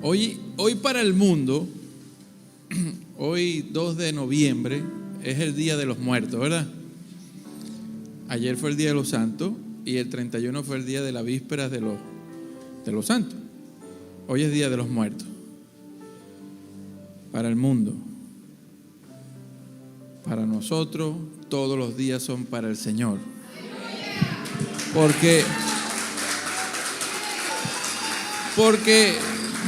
Hoy para el mundo, hoy 2 de noviembre, es el Día de los Muertos, ¿verdad? Ayer fue el Día de los Santos y el 31 fue el día de la víspera de los Santos. Hoy es Día de los Muertos. Para el mundo. Para nosotros, todos los días son para el Señor. Porque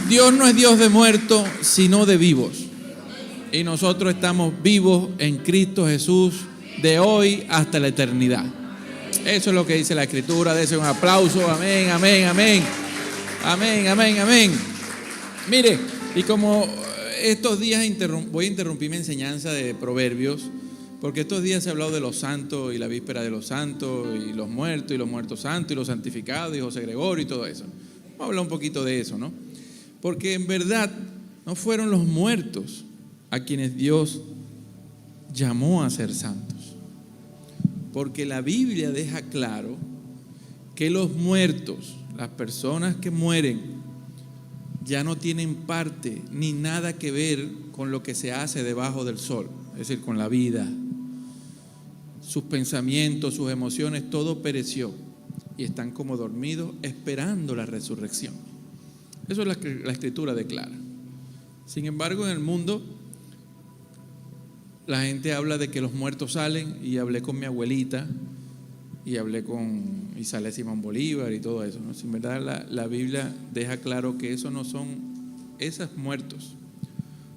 Dios no es Dios de muertos, sino de vivos. Y nosotros estamos vivos en Cristo Jesús de hoy hasta la eternidad. Eso es lo que dice la Escritura. Dese un aplauso. Amén, amén, amén. Amén, amén, amén. Mire, y como estos días voy a interrumpir mi enseñanza de Proverbios, porque estos días se ha hablado de los santos y la víspera de los santos y los muertos santos y los santificados y José Gregorio y todo eso. Vamos a hablar un poquito de eso, ¿no? Porque en verdad no fueron los muertos a quienes Dios llamó a ser santos. Porque la Biblia deja claro que los muertos, las personas que mueren, ya no tienen parte ni nada que ver con lo que se hace debajo del sol, es decir, con la vida. Sus pensamientos, sus emociones, todo pereció y están como dormidos esperando la resurrección. Eso es lo que la Escritura declara. Sin embargo, en el mundo la gente habla de que los muertos salen, y hablé con mi abuelita y sale Simón Bolívar y todo eso, ¿no? Sin verdad la Biblia deja claro que eso no son esos muertos,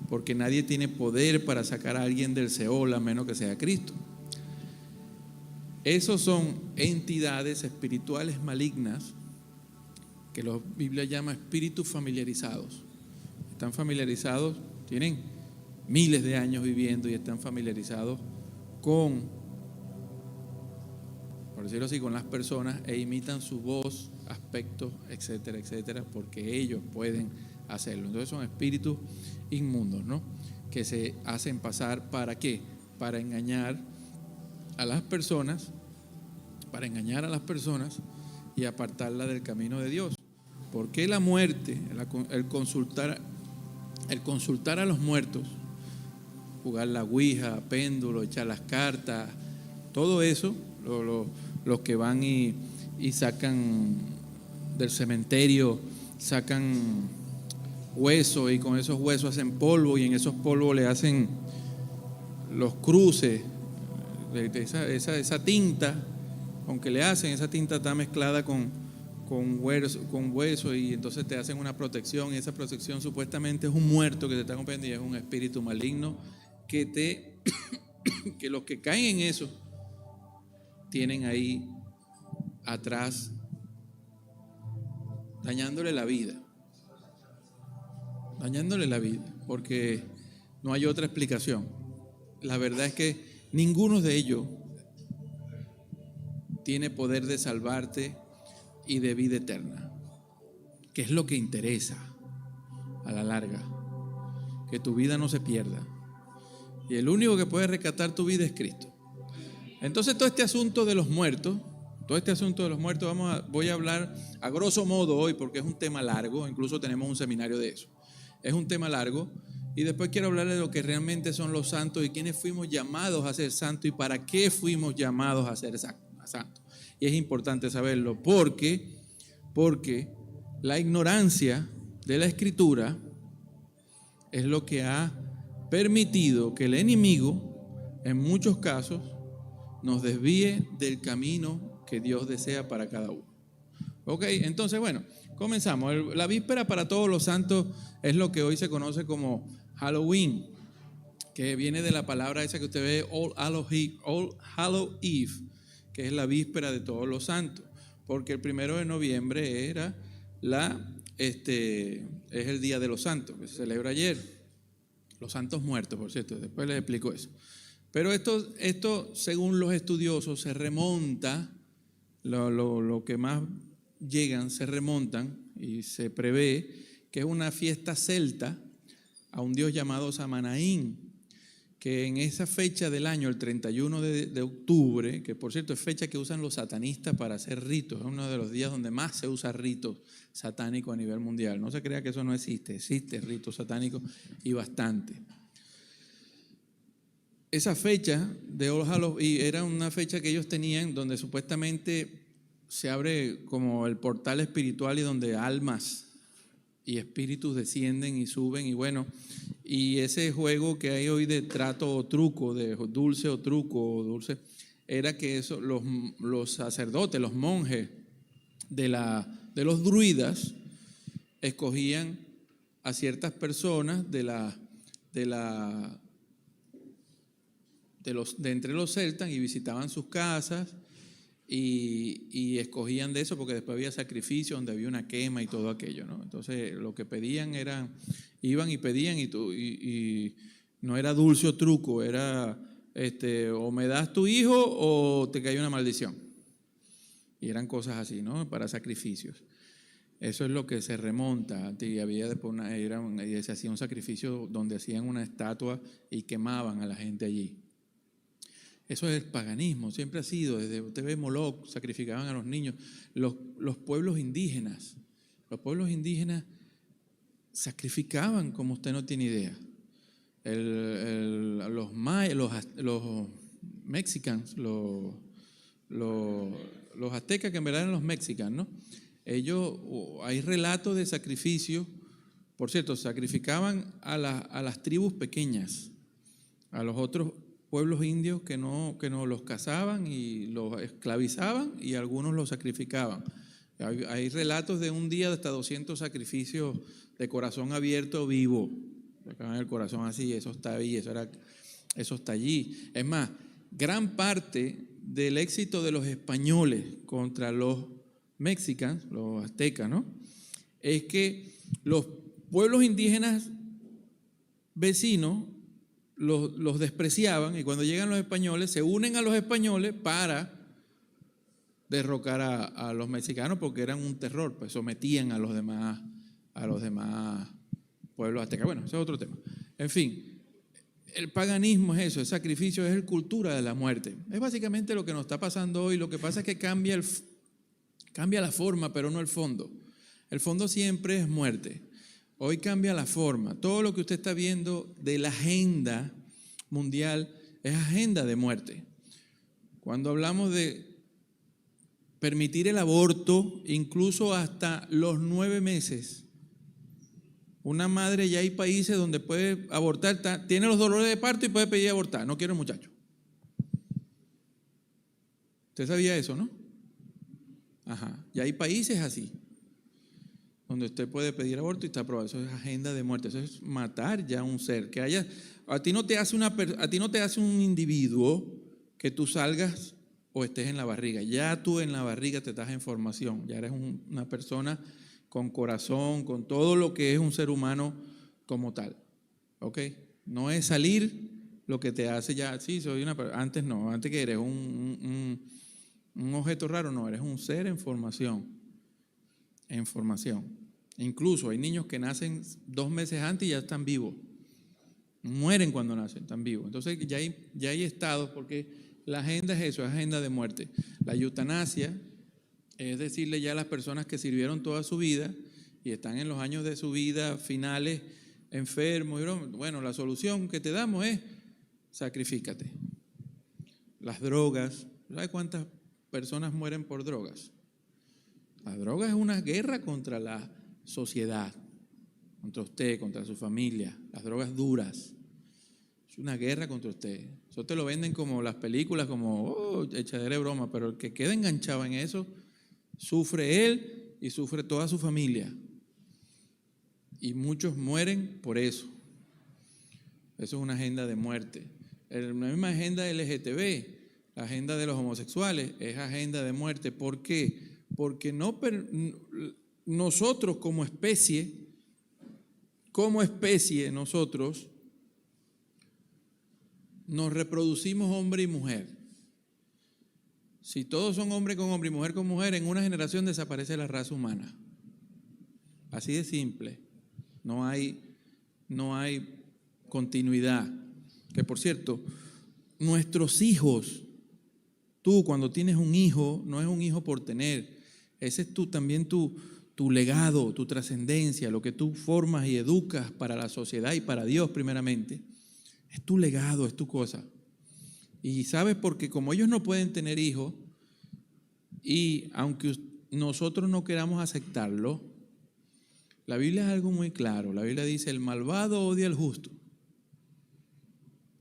porque nadie tiene poder para sacar a alguien del Seol a menos que sea Cristo. Esos son entidades espirituales malignas que la Biblia llama espíritus familiarizados. Están familiarizados, tienen miles de años viviendo y están familiarizados con, por decirlo así, con las personas, e imitan su voz, aspectos, etcétera, etcétera, porque ellos pueden hacerlo. Entonces son espíritus inmundos, ¿no? Que se hacen pasar, ¿para qué? Para engañar a las personas, y apartarla del camino de Dios. Porque la muerte, el consultar a los muertos, jugar la ouija, péndulo, echar las cartas, todo eso, los que van y sacan del cementerio, sacan huesos y con esos huesos hacen polvo, y en esos polvos le hacen los cruces, esa tinta, aunque le hacen, esa tinta está mezclada con hueso, y entonces te hacen una protección, y esa protección supuestamente es un muerto que te está acompañando, y es un espíritu maligno que los que caen en eso tienen ahí atrás dañándole la vida, porque no hay otra explicación. La verdad es que ninguno de ellos tiene poder de salvarte y de vida eterna, que es lo que interesa a la larga, que tu vida no se pierda, y el único que puede rescatar tu vida es Cristo. Entonces todo este asunto de los muertos, voy a hablar a grosso modo hoy, porque es un tema largo, incluso tenemos un seminario de eso. Es un tema largo, y después quiero hablar de lo que realmente son los santos y quiénes fuimos llamados a ser santos y para qué fuimos llamados a ser santos. Y es importante saberlo porque la ignorancia de la Escritura es lo que ha permitido que el enemigo, en muchos casos, nos desvíe del camino que Dios desea para cada uno. Ok, entonces bueno, comenzamos. La víspera para todos los santos es lo que hoy se conoce como Halloween, que viene de la palabra esa que usted ve, All Hallows Eve, que es la víspera de todos los santos, porque el 1 de noviembre es el Día de los Santos, que se celebra ayer, los santos muertos, por cierto, después les explico eso. Pero esto según los estudiosos se remonta, lo que más llegan se remontan, y se prevé que es una fiesta celta a un dios llamado Samhain, que en esa fecha del año, el 31 de octubre, que por cierto es fecha que usan los satanistas para hacer ritos, es uno de los días donde más se usa ritos satánicos a nivel mundial. No se crea que eso no existe, existe ritos satánicos y bastante. Esa fecha de All Hallows y era una fecha que ellos tenían donde supuestamente se abre como el portal espiritual y donde almas y espíritus descienden y suben y bueno, y ese juego que hay hoy de trato o truco, de dulce o truco o dulce, era que eso, los sacerdotes, los monjes de los druidas escogían a ciertas personas de entre los celtas y visitaban sus casas y escogían de eso porque después había sacrificio donde había una quema y todo aquello, ¿no? Entonces lo que pedían iban y pedían y no era dulce o truco, era o me das tu hijo o te cae una maldición. Y eran cosas así, ¿no? Para sacrificios. Eso es lo que se remonta. Y había después se hacía un sacrificio donde hacían una estatua y quemaban a la gente allí. Eso es el paganismo, siempre ha sido, desde usted ve Moloch, sacrificaban a los niños. Los pueblos indígenas sacrificaban como usted no tiene idea. Los mexicanos, los aztecas, que en verdad eran los mexicanos, ¿no? Ellos, hay relatos de sacrificio, por cierto, sacrificaban a las tribus pequeñas, a los otros pueblos indios que no los cazaban y los esclavizaban y algunos los sacrificaban. Hay relatos de un día de hasta 200 sacrificios de corazón abierto vivo. Sacaban el corazón así, eso está ahí, eso está allí. Es más, gran parte del éxito de los españoles contra los mexicanos, los aztecas, ¿no? Es que los pueblos indígenas vecinos los despreciaban y cuando llegan los españoles se unen a los españoles para derrocar a los mexicanos porque eran un terror, pues sometían a los demás pueblos aztecas. Bueno, ese es otro tema. En fin, el paganismo es eso, el sacrificio es la cultura de la muerte. Es básicamente lo que nos está pasando hoy. Lo que pasa es que cambia la forma, pero no el fondo. El fondo siempre es muerte. Hoy cambia la forma. Todo lo que usted está viendo de la agenda mundial es agenda de muerte. Cuando hablamos de permitir el aborto, incluso hasta los 9 meses, una madre, ya hay países donde puede abortar, tiene los dolores de parto y puede pedir abortar. No quiero muchacho. ¿Usted sabía eso, no? Ajá. Ya hay países así, donde usted puede pedir aborto y está aprobado. Eso es agenda de muerte. Eso es matar ya a un ser. A ti no te hace un individuo que tú salgas o estés en la barriga. Ya tú en la barriga te estás en formación. Ya eres una persona con corazón, con todo lo que es un ser humano como tal. ¿Ok? No es salir lo que te hace ya, sí, soy una persona. Antes no, antes que eres un objeto raro, no, eres un ser en formación. En formación. Incluso hay niños que nacen 2 meses antes y ya están vivos. Mueren cuando nacen, están vivos. Entonces ya hay estados, porque la agenda es eso, es agenda de muerte. La eutanasia es decirle ya a las personas que sirvieron toda su vida y están en los años de su vida finales, enfermos, bueno, la solución que te damos es sacrifícate. Las drogas, ¿sabes cuántas personas mueren por drogas? La droga es una guerra contra la sociedad, contra usted, contra su familia. Las drogas duras. Es una guerra contra usted. Eso te lo venden como las películas, como echadera de broma, pero el que queda enganchado en eso, sufre él y sufre toda su familia. Y muchos mueren por eso. Eso es una agenda de muerte. La misma agenda LGTB, la agenda de los homosexuales, es agenda de muerte. ¿Por qué? Porque nosotros como especie nosotros nos reproducimos hombre y mujer. Si todos son hombre con hombre y mujer con mujer, en una generación desaparece la raza humana. Así de simple. No hay continuidad. Que por cierto, nuestros hijos, tú cuando tienes un hijo, no es un hijo por tener, ese es también tu legado, tu trascendencia, lo que tú formas y educas para la sociedad y para Dios primeramente. Es tu legado, es tu cosa. Y sabes, porque como ellos no pueden tener hijos, y aunque nosotros no queramos aceptarlo, la Biblia es algo muy claro. La Biblia dice, el malvado odia al justo.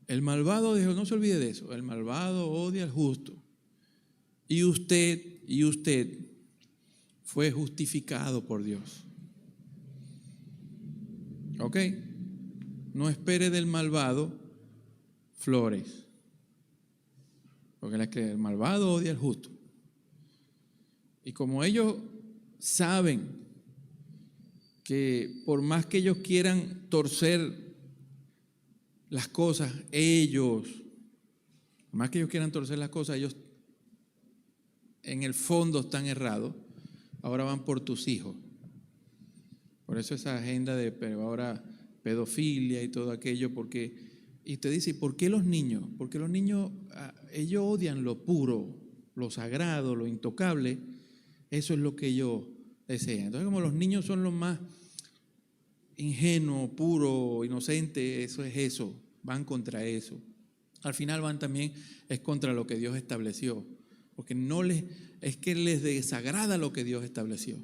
El malvado, no se olvide de eso, el malvado odia al justo. Y usted fue justificado por Dios. ¿Ok? No espere del malvado flores. Porque el malvado odia al justo. Y como ellos saben que por más que ellos quieran torcer las cosas, ellos en el fondo están errados, ahora van por tus hijos. Por eso esa agenda de ahora pedofilia y todo aquello, y usted dice, ¿por qué los niños? Porque los niños, ellos odian lo puro, lo sagrado, lo intocable, eso es lo que ellos desean. Entonces, como los niños son los más ingenuos, puros, inocentes, eso, van contra eso. Al final van también, es contra lo que Dios estableció, porque es que les desagrada lo que Dios estableció.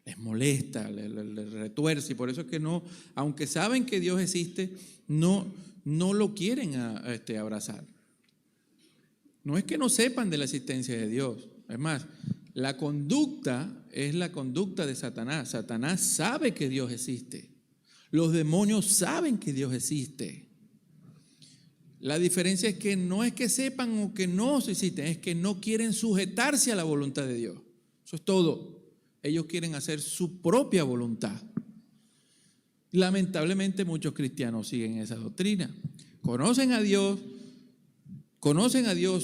Les molesta, les retuerce, y por eso es que no, aunque saben que Dios existe, no lo quieren abrazar. No es que no sepan de la existencia de Dios, es más, la conducta es la conducta de Satanás. Satanás sabe que Dios existe, los demonios saben que Dios existe. La diferencia es que no es que sepan o que no existen, es que no quieren sujetarse a la voluntad de Dios. Eso es todo. Ellos quieren hacer su propia voluntad. Lamentablemente muchos cristianos siguen esa doctrina. Conocen a Dios,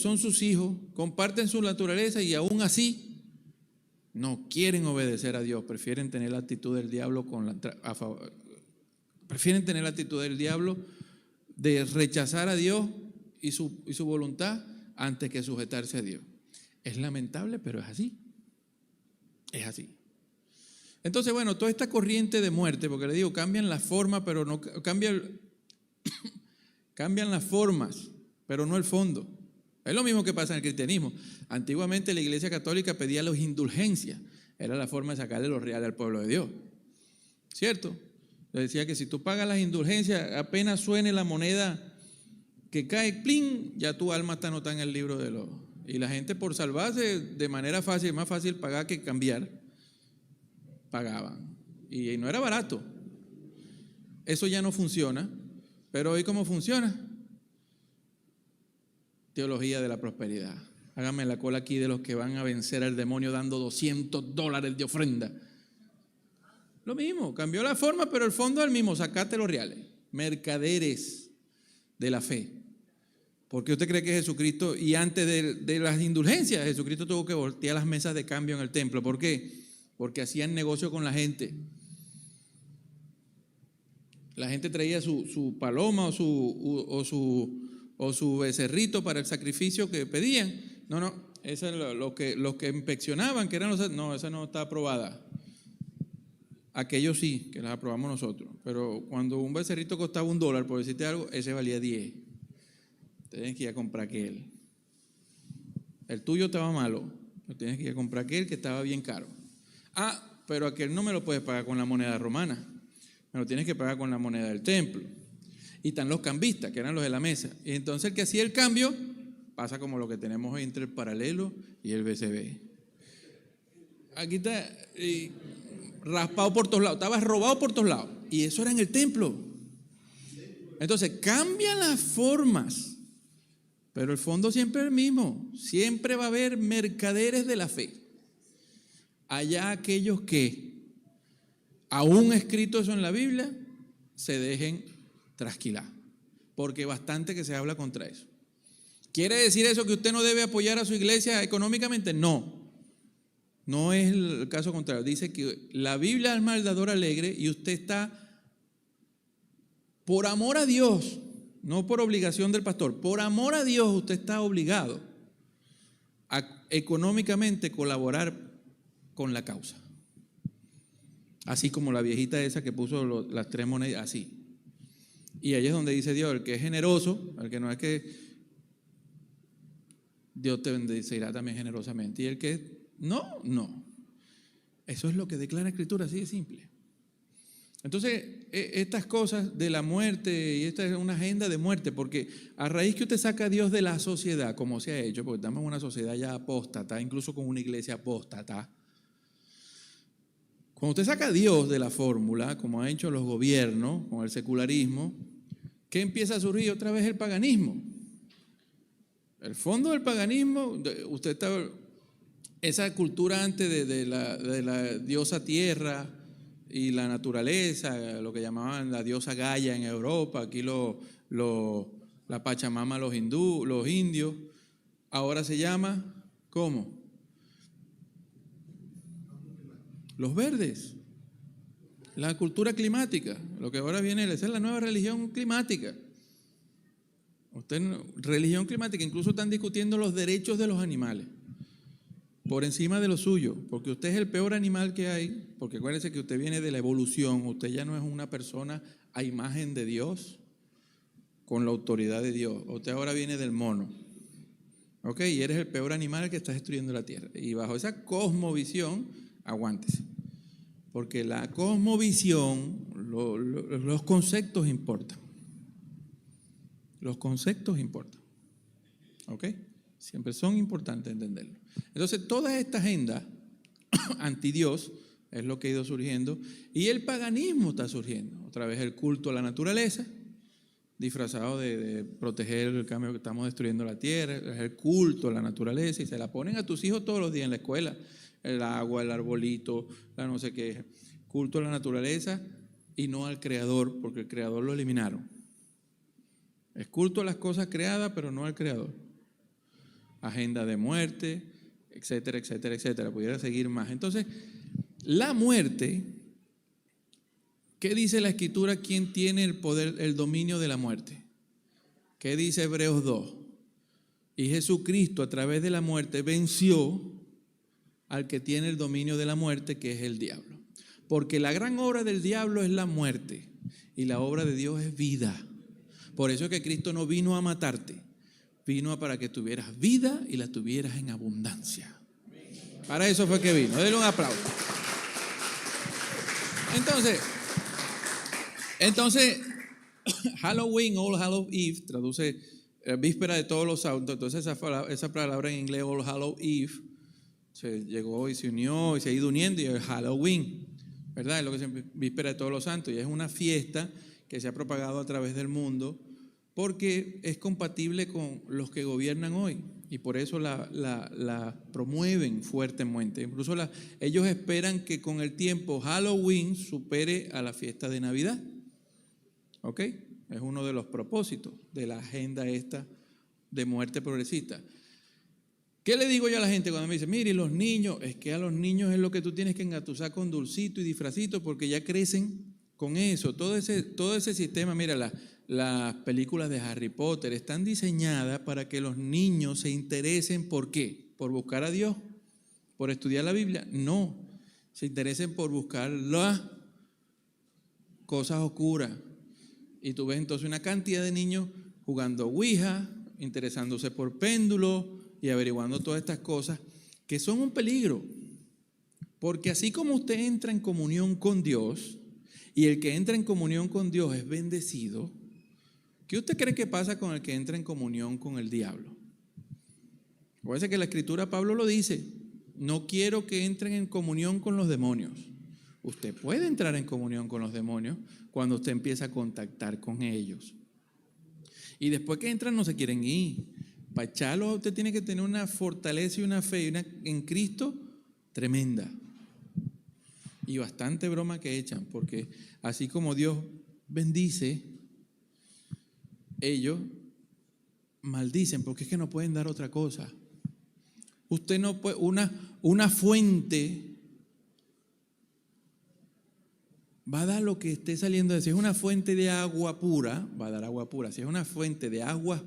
son sus hijos, comparten su naturaleza y aún así no quieren obedecer a Dios. Prefieren tener la actitud del diablo de rechazar a Dios y su voluntad antes que sujetarse a Dios. Es lamentable, pero es así. Es así. Entonces, bueno, toda esta corriente de muerte, porque le digo, cambian las formas, pero no cambian las formas, pero no el fondo. Es lo mismo que pasa en el cristianismo. Antiguamente la Iglesia Católica pedía las indulgencias. Era la forma de sacarle los reales al pueblo de Dios. ¿Cierto? Le decía que si tú pagas las indulgencias, apenas suene la moneda que cae, ¡plin!, ya tu alma está anotada en el libro de los... Y la gente, por salvarse de manera fácil, más fácil pagar que cambiar, pagaban. Y no era barato. Eso ya no funciona. Pero hoy, ¿cómo funciona? Teología de la prosperidad. Háganme la cola aquí de los que van a vencer al demonio dando $200 de ofrenda. Lo mismo, cambió la forma, pero el fondo es el mismo, sacate los reales. Mercaderes de la fe. ¿Por qué usted cree que Jesucristo, y antes de las indulgencias, Jesucristo tuvo que voltear las mesas de cambio en el templo? ¿Por qué? Porque hacían negocio con la gente. La gente traía su paloma o su becerrito para el sacrificio que pedían. No, eso es los que inspeccionaban, que eran no, esa no está aprobada. Aquellos sí, que las aprobamos nosotros. Pero cuando un becerrito costaba $1, por decirte algo, ese valía 10. Tienes que ir a comprar aquel. El tuyo estaba malo, pero tienes que ir a comprar aquel que estaba bien caro. Pero aquel no me lo puedes pagar con la moneda romana, me lo tienes que pagar con la moneda del templo. Y están los cambistas, que eran los de la mesa. Y entonces el que hacía el cambio pasa como lo que tenemos hoy entre el paralelo y el BCB. Aquí está raspado por todos lados, estaba robado por todos lados. Y eso era en el templo. Entonces cambian las formas, pero el fondo siempre es el mismo. Siempre va a haber mercaderes de la fe. Allá aquellos que, aún escrito eso en la Biblia, se dejen trasquilar, porque bastante que se habla contra eso. ¿Quiere decir eso que usted no debe apoyar a su iglesia económicamente? No es el caso contrario. Dice que la Biblia es mal dador alegre y usted está, por amor a Dios, no por obligación del pastor, por amor a Dios usted está obligado a económicamente colaborar con la causa. Así como la viejita esa que puso las 3 monedas, así. Y ahí es donde dice Dios, el que es generoso, el que no es que Dios te bendecirá también generosamente. Y el que no. Eso es lo que declara la Escritura, así de simple. Entonces, estas cosas de la muerte, y esta es una agenda de muerte, porque a raíz que usted saca a Dios de la sociedad, como se ha hecho, porque estamos en una sociedad ya apóstata, incluso con una iglesia apóstata. Cuando usted saca a Dios de la fórmula, como han hecho los gobiernos, con el secularismo, ¿qué empieza a surgir? Otra vez el paganismo. El fondo del paganismo, usted está, esa cultura antes de la diosa tierra y la naturaleza, lo que llamaban la diosa Gaia en Europa, aquí la Pachamama los indios, ahora se llama, ¿cómo? Los verdes, la cultura climática, lo que ahora viene, esa es la nueva religión climática. Religión climática, incluso están discutiendo los derechos de los animales por encima de lo suyo, porque usted es el peor animal que hay, porque acuérdense que usted viene de la evolución, usted ya no es una persona a imagen de Dios, con la autoridad de Dios, usted ahora viene del mono, ¿ok? Y eres el peor animal que está destruyendo la tierra. Y bajo esa cosmovisión, aguántese, porque la cosmovisión, los conceptos importan. Los conceptos importan, ¿ok? Siempre son importantes entenderlo. Entonces, toda esta agenda anti-Dios es lo que ha ido surgiendo, y el paganismo está surgiendo. Otra vez el culto a la naturaleza, disfrazado de proteger el cambio que estamos destruyendo la tierra, es el culto a la naturaleza, y se la ponen a tus hijos todos los días en la escuela, el agua, el arbolito, la no sé qué, culto a la naturaleza y no al Creador, porque el Creador lo eliminaron. Es culto a las cosas creadas, pero no al Creador. Agenda de muerte, etcétera, etcétera, etcétera. Pudiera seguir más. Entonces, la muerte, ¿qué dice la Escritura? ¿Quién tiene el poder, el dominio de la muerte? ¿Qué dice Hebreos 2? Y Jesucristo a través de la muerte venció al que tiene el dominio de la muerte, que es el diablo. Porque la gran obra del diablo es la muerte y la obra de Dios es vida. Por eso es que Cristo no vino a matarte, vino para que tuvieras vida y la tuvieras en abundancia. Para eso fue que vino. Denle un aplauso. Entonces, Halloween, All Hallows Eve, traduce víspera de todos los santos. Entonces esa palabra en inglés, All Hallows Eve, se llegó y se unió y se ha ido uniendo, y es Halloween, ¿verdad? Es lo que es víspera de todos los santos, y es una fiesta que se ha propagado a través del mundo porque es compatible con los que gobiernan hoy, y por eso la promueven fuertemente. Incluso ellos esperan que con el tiempo Halloween supere a la fiesta de Navidad. ¿Ok? Es uno de los propósitos de la agenda esta de muerte progresista. ¿Qué le digo yo a la gente cuando me dice, mire, los niños? Es que a los niños es lo que tú tienes que engatusar con dulcito y disfrazito, porque ya crecen con eso. Todo ese sistema, mira, las películas de Harry Potter están diseñadas para que los niños se interesen. ¿Por qué? ¿Por buscar a Dios? ¿Por estudiar la Biblia? No, se interesen por buscar las cosas oscuras. Y tú ves entonces una cantidad de niños jugando Ouija, interesándose por péndulos y averiguando todas estas cosas que son un peligro. Porque así como usted entra en comunión con Dios, y el que entra en comunión con Dios es bendecido, ¿qué usted cree que pasa con el que entra en comunión con el diablo? Acuérdense que la Escritura, Pablo lo dice, no quiero que entren en comunión con los demonios. Usted puede entrar en comunión con los demonios cuando usted empieza a contactar con ellos. Y después que entran no se quieren ir. Para echarlos usted tiene que tener una fortaleza y una fe en Cristo tremenda. Y bastante broma que echan, porque así como Dios bendice, ellos maldicen, porque es que no pueden dar otra cosa. Usted no puede, una fuente va a dar lo que esté saliendo de él. Si es una fuente de agua pura, va a dar agua pura. Si es una fuente de aguas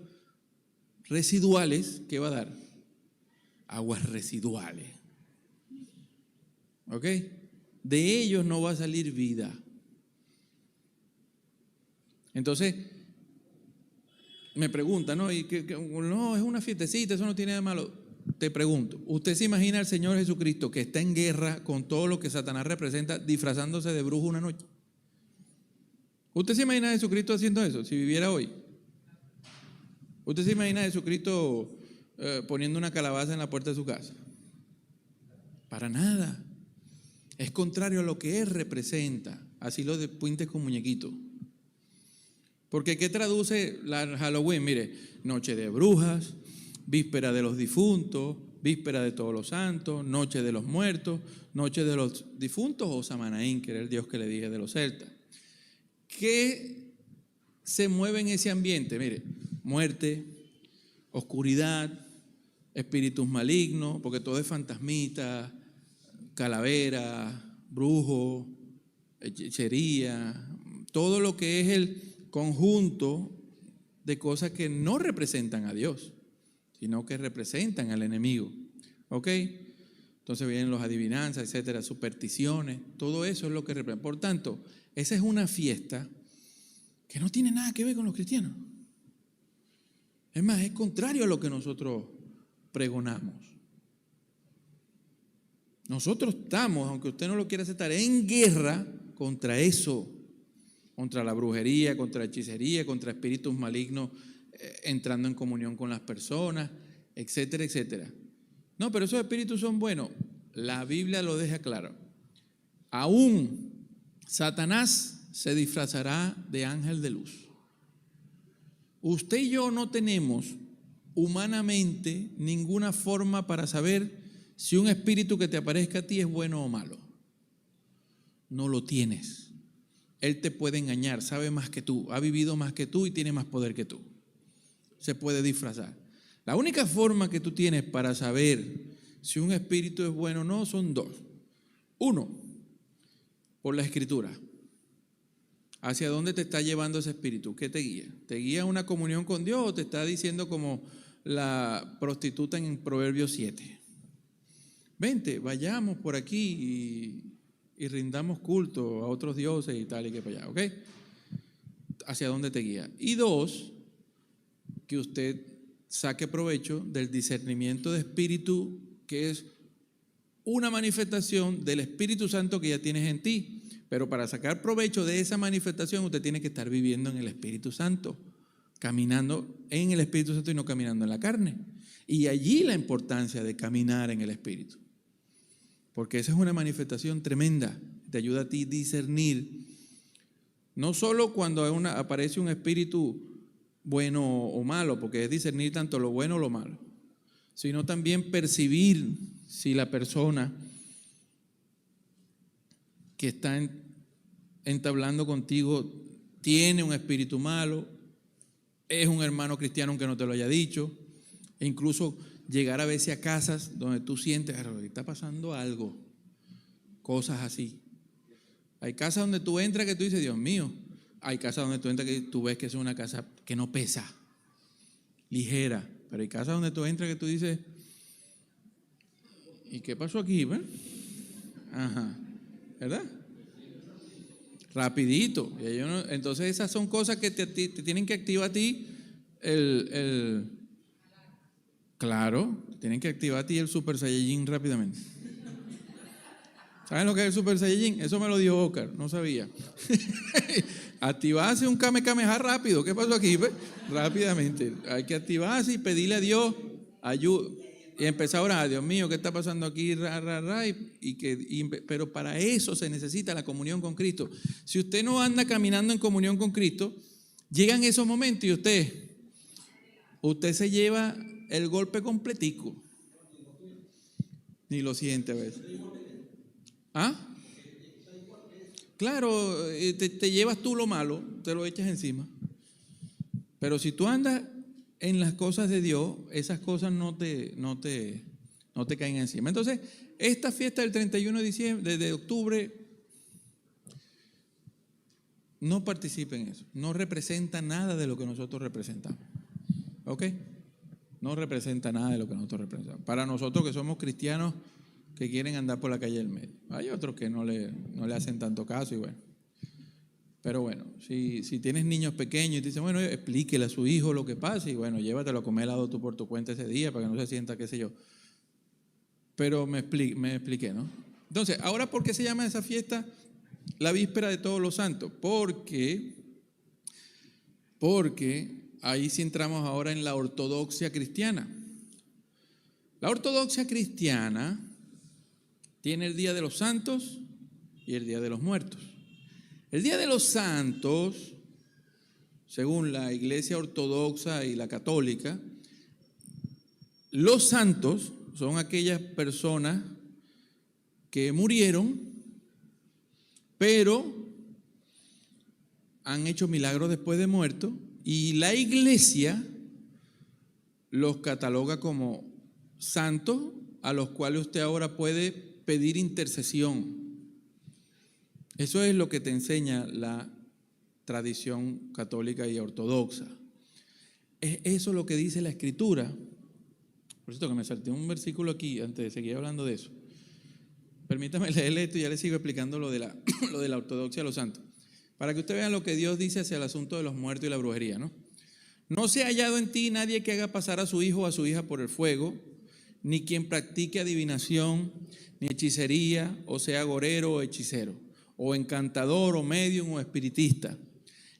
residuales, ¿qué va a dar? Aguas residuales. ¿Ok? De ellos no va a salir vida. Entonces, me preguntan, ¿no? No, es una fiestecita, eso no tiene nada de malo. Te pregunto, ¿usted se imagina al Señor Jesucristo que está en guerra con todo lo que Satanás representa, disfrazándose de brujo una noche? ¿Usted se imagina a Jesucristo haciendo eso, si viviera hoy? ¿Usted se imagina a Jesucristo poniendo una calabaza en la puerta de su casa? Para nada. Es contrario a lo que Él representa. Así lo de pintes con muñequito. Porque ¿qué traduce la Halloween? Mire, noche de brujas, víspera de los difuntos, víspera de todos los santos, noche de los muertos, noche de los difuntos o Samanaín, que era el dios que le dije de los celtas. ¿Qué se mueve en ese ambiente? Mire, muerte, oscuridad, espíritus malignos, porque todo es fantasmita, calavera, brujo, hechicería, todo lo que es el conjunto de cosas que no representan a Dios, sino que representan al enemigo. ¿Ok? Entonces vienen los adivinanzas, etcétera, supersticiones, todo eso es lo que representa. Por tanto, esa es una fiesta que no tiene nada que ver con los cristianos. Es más, es contrario a lo que nosotros pregonamos. Nosotros estamos, aunque usted no lo quiera aceptar, en guerra contra eso, contra la brujería, contra la hechicería, contra espíritus malignos entrando en comunión con las personas, etcétera, etcétera. No, pero esos espíritus son buenos. La Biblia lo deja claro. Aún Satanás se disfrazará de ángel de luz. Usted y yo no tenemos humanamente ninguna forma para saber si un espíritu que te aparezca a ti es bueno o malo. No lo tienes. Él te puede engañar, sabe más que tú, ha vivido más que tú y tiene más poder que tú. Se puede disfrazar. La única forma que tú tienes para saber si un espíritu es bueno o no son dos. Uno, por la Escritura. ¿Hacia dónde te está llevando ese espíritu? ¿Qué te guía? ¿Te guía a una comunión con Dios o te está diciendo como la prostituta en Proverbios 7? Vente, vayamos por aquí y rindamos culto a otros dioses y tal y que para allá, ¿ok? ¿Hacia dónde te guía? Y dos, que usted saque provecho del discernimiento de espíritu, que es una manifestación del Espíritu Santo que ya tienes en ti. Pero para sacar provecho de esa manifestación, usted tiene que estar viviendo en el Espíritu Santo, caminando en el Espíritu Santo y no caminando en la carne. Y allí la importancia de caminar en el Espíritu. Porque esa es una manifestación tremenda, te ayuda a ti a discernir, no solo cuando aparece un espíritu bueno o malo, porque es discernir tanto lo bueno o lo malo, sino también percibir si la persona que está entablando contigo tiene un espíritu malo, es un hermano cristiano aunque no te lo haya dicho, e incluso llegar a veces a casas donde tú sientes que está pasando algo, cosas así. Hay casas donde tú entras que tú dices, Dios mío. Hay casas donde tú entras que tú ves que es una casa que no pesa, ligera. Pero hay casas donde tú entras que tú dices, ¿y qué pasó aquí? Ajá, ¿verdad? Rapidito. Entonces esas son cosas que te tienen que activar a ti claro, tienen que activar a ti el Super Saiyajin rápidamente. ¿Saben lo que es el Super Saiyajin? Eso me lo dio Oscar, no sabía. Activarse un Kamehameha rápido. ¿Qué pasó aquí? Rápidamente. Hay que activarse y pedirle a Dios ayuda. Y empezar a orar, Dios mío, ¿qué está pasando aquí? Pero para eso se necesita la comunión con Cristo. Si usted no anda caminando en comunión con Cristo, llegan esos momentos y usted se lleva el golpe completico. Ni lo siente a veces. ¿Ah? Claro, te llevas tú lo malo, te lo echas encima. Pero si tú andas en las cosas de Dios, esas cosas no te caen encima. Entonces, esta fiesta del 31 de octubre no participe en eso. No representa nada de lo que nosotros representamos. ¿Ok? No representa nada de lo que nosotros representamos. Para nosotros que somos cristianos que quieren andar por la calle del medio. Hay otros que no le hacen tanto caso y bueno. Pero bueno, si tienes niños pequeños y te dicen, bueno, explíquele a su hijo lo que pasa y bueno, llévatelo a comer helado tú por tu cuenta ese día para que no se sienta, qué sé yo. Pero me expliqué, ¿no? Entonces, ¿ahora por qué se llama esa fiesta la víspera de Todos los Santos? Porque ahí sí entramos ahora en la ortodoxia cristiana. La ortodoxia cristiana tiene el Día de los Santos y el Día de los Muertos. El Día de los Santos, según la Iglesia Ortodoxa y la Católica, los santos son aquellas personas que murieron, pero han hecho milagros después de muertos y la Iglesia los cataloga como santos a los cuales usted ahora puede pedir intercesión. Eso es lo que te enseña la tradición católica y ortodoxa. Es eso lo que dice la Escritura. Por cierto, que me salté un versículo aquí antes de seguir hablando de eso. Permítame leerle esto y ya le sigo explicando lo de la ortodoxia de los santos. Para que usted vea lo que Dios dice hacia el asunto de los muertos y la brujería, ¿no? No se ha hallado en ti nadie que haga pasar a su hijo o a su hija por el fuego, ni quien practique adivinación, ni hechicería, o sea agorero o hechicero, o encantador, o medium, o espiritista,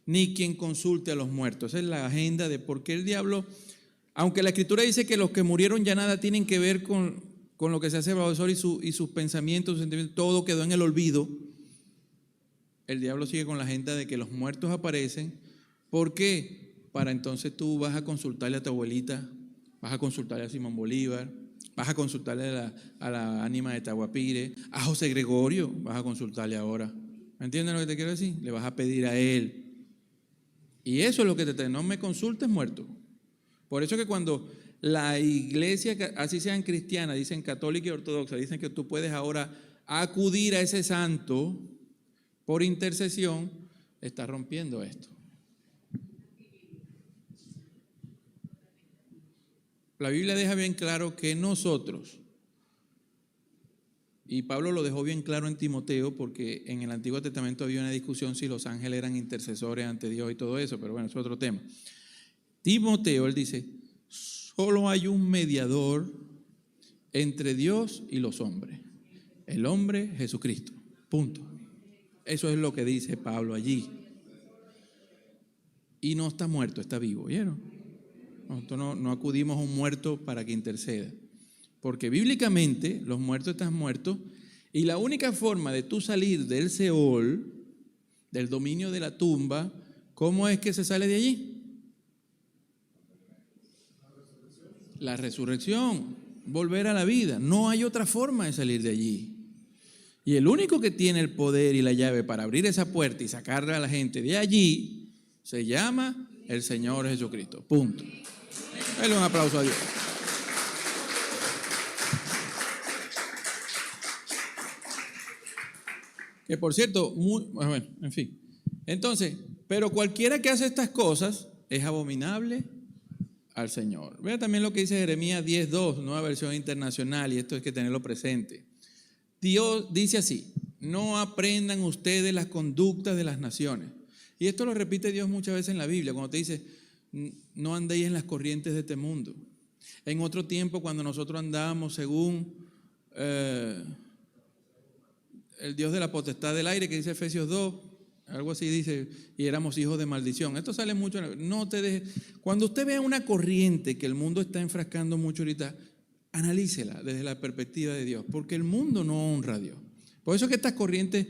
ni quien consulte a los muertos. Esa es la agenda de por qué el diablo, aunque la Escritura dice que los que murieron ya nada tienen que ver con lo que se hace bajo el sol y sus pensamientos, sus sentimientos, todo quedó en el olvido. El diablo sigue con la agenda de que los muertos aparecen. ¿Por qué? Para entonces tú vas a consultarle a tu abuelita, vas a consultarle a Simón Bolívar, vas a consultarle a la ánima de Tahuapire, a José Gregorio, vas a consultarle ahora. ¿Me entiendes lo que te quiero decir? Le vas a pedir a él. Y eso es lo que no me consultes muerto. Por eso que cuando la iglesia, así sean cristianas, dicen católica y ortodoxa, dicen que tú puedes ahora acudir a ese santo por intercesión, está rompiendo esto. La Biblia deja bien claro que nosotros, y Pablo lo dejó bien claro en Timoteo, porque en el Antiguo Testamento había una discusión si los ángeles eran intercesores ante Dios y todo eso, pero bueno, es otro tema. Timoteo, él dice, solo hay un mediador entre Dios y los hombres, el hombre Jesucristo, punto. Eso es lo que dice Pablo allí. Y no está muerto, está vivo, ¿vieron? Nosotros no acudimos a un muerto para que interceda, porque bíblicamente los muertos están muertos y la única forma de tú salir del Seol, del dominio de la tumba, ¿cómo es que se sale de allí? La resurrección, volver a la vida. No hay otra forma de salir de allí. Y el único que tiene el poder y la llave para abrir esa puerta y sacarle a la gente de allí se llama el Señor Jesucristo. Punto. Dale un aplauso a Dios. Que por cierto, bueno, en fin. Entonces, pero cualquiera que hace estas cosas es abominable al Señor. Vea también lo que dice Jeremías 10:2, nueva versión internacional, y esto hay que tenerlo presente. Dios dice así: no aprendan ustedes las conductas de las naciones. Y esto lo repite Dios muchas veces en la Biblia, cuando te dice, no andéis en las corrientes de este mundo. En otro tiempo, cuando nosotros andábamos según el Dios de la potestad del aire, que dice Efesios 2, algo así dice, y éramos hijos de maldición. Esto sale mucho. No te dejes. Cuando usted vea una corriente que el mundo está enfrascando mucho ahorita, analícela desde la perspectiva de Dios, porque el mundo no honra a Dios. Por eso que estas corrientes,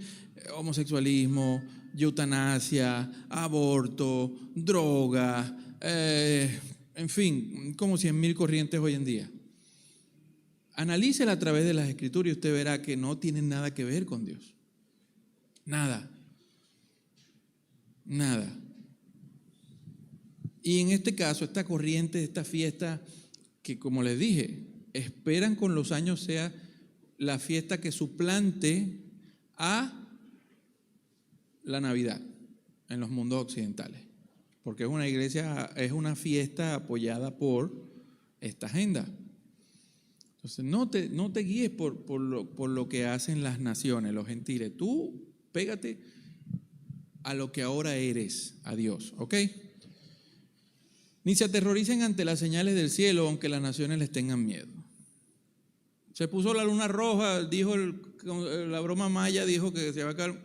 homosexualismo, eutanasia, aborto, droga, en fin, como 100,000 corrientes hoy en día. Analícela a través de las Escrituras y usted verá que no tienen nada que ver con Dios. Nada. Nada. Y en este caso, esta corriente, esta fiesta, que como les dije, esperan con los años sea la fiesta que suplante a la Navidad. en los mundos occidentales, porque es una iglesia, es una fiesta apoyada por esta agenda. Entonces, no te guíes por lo que hacen las naciones, los gentiles. Tú pégate a lo que ahora eres, a Dios, ¿ok? Ni se aterroricen ante las señales del cielo, aunque las naciones les tengan miedo. Se puso la luna roja, dijo la broma maya, dijo que se va a caer,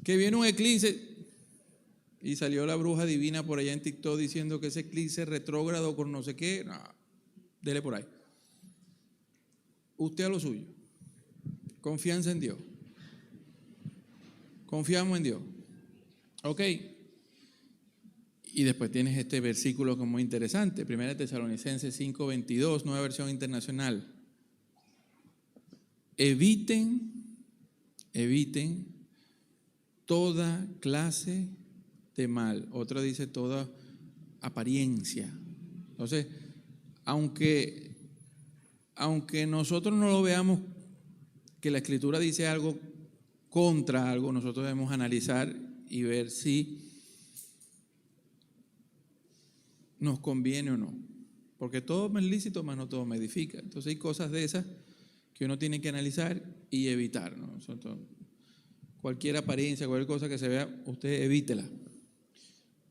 que viene un eclipse, y salió la bruja divina por allá en TikTok diciendo que ese eclipse retrógrado con no sé qué. No, dele por ahí. Usted a lo suyo. Confianza en Dios. Confiamos en Dios. Ok. Y después tienes este versículo como muy interesante, 1 Tesalonicenses 5:22, nueva versión internacional. Eviten toda clase de mal. Otra dice toda apariencia. Entonces, aunque nosotros no lo veamos que la Escritura dice algo contra algo, nosotros debemos analizar y ver si nos conviene o no, porque todo me es lícito, mas no todo me edifica. Entonces hay cosas de esas que uno tiene que analizar y evitar, ¿no? Cualquier apariencia, cualquier cosa que se vea, usted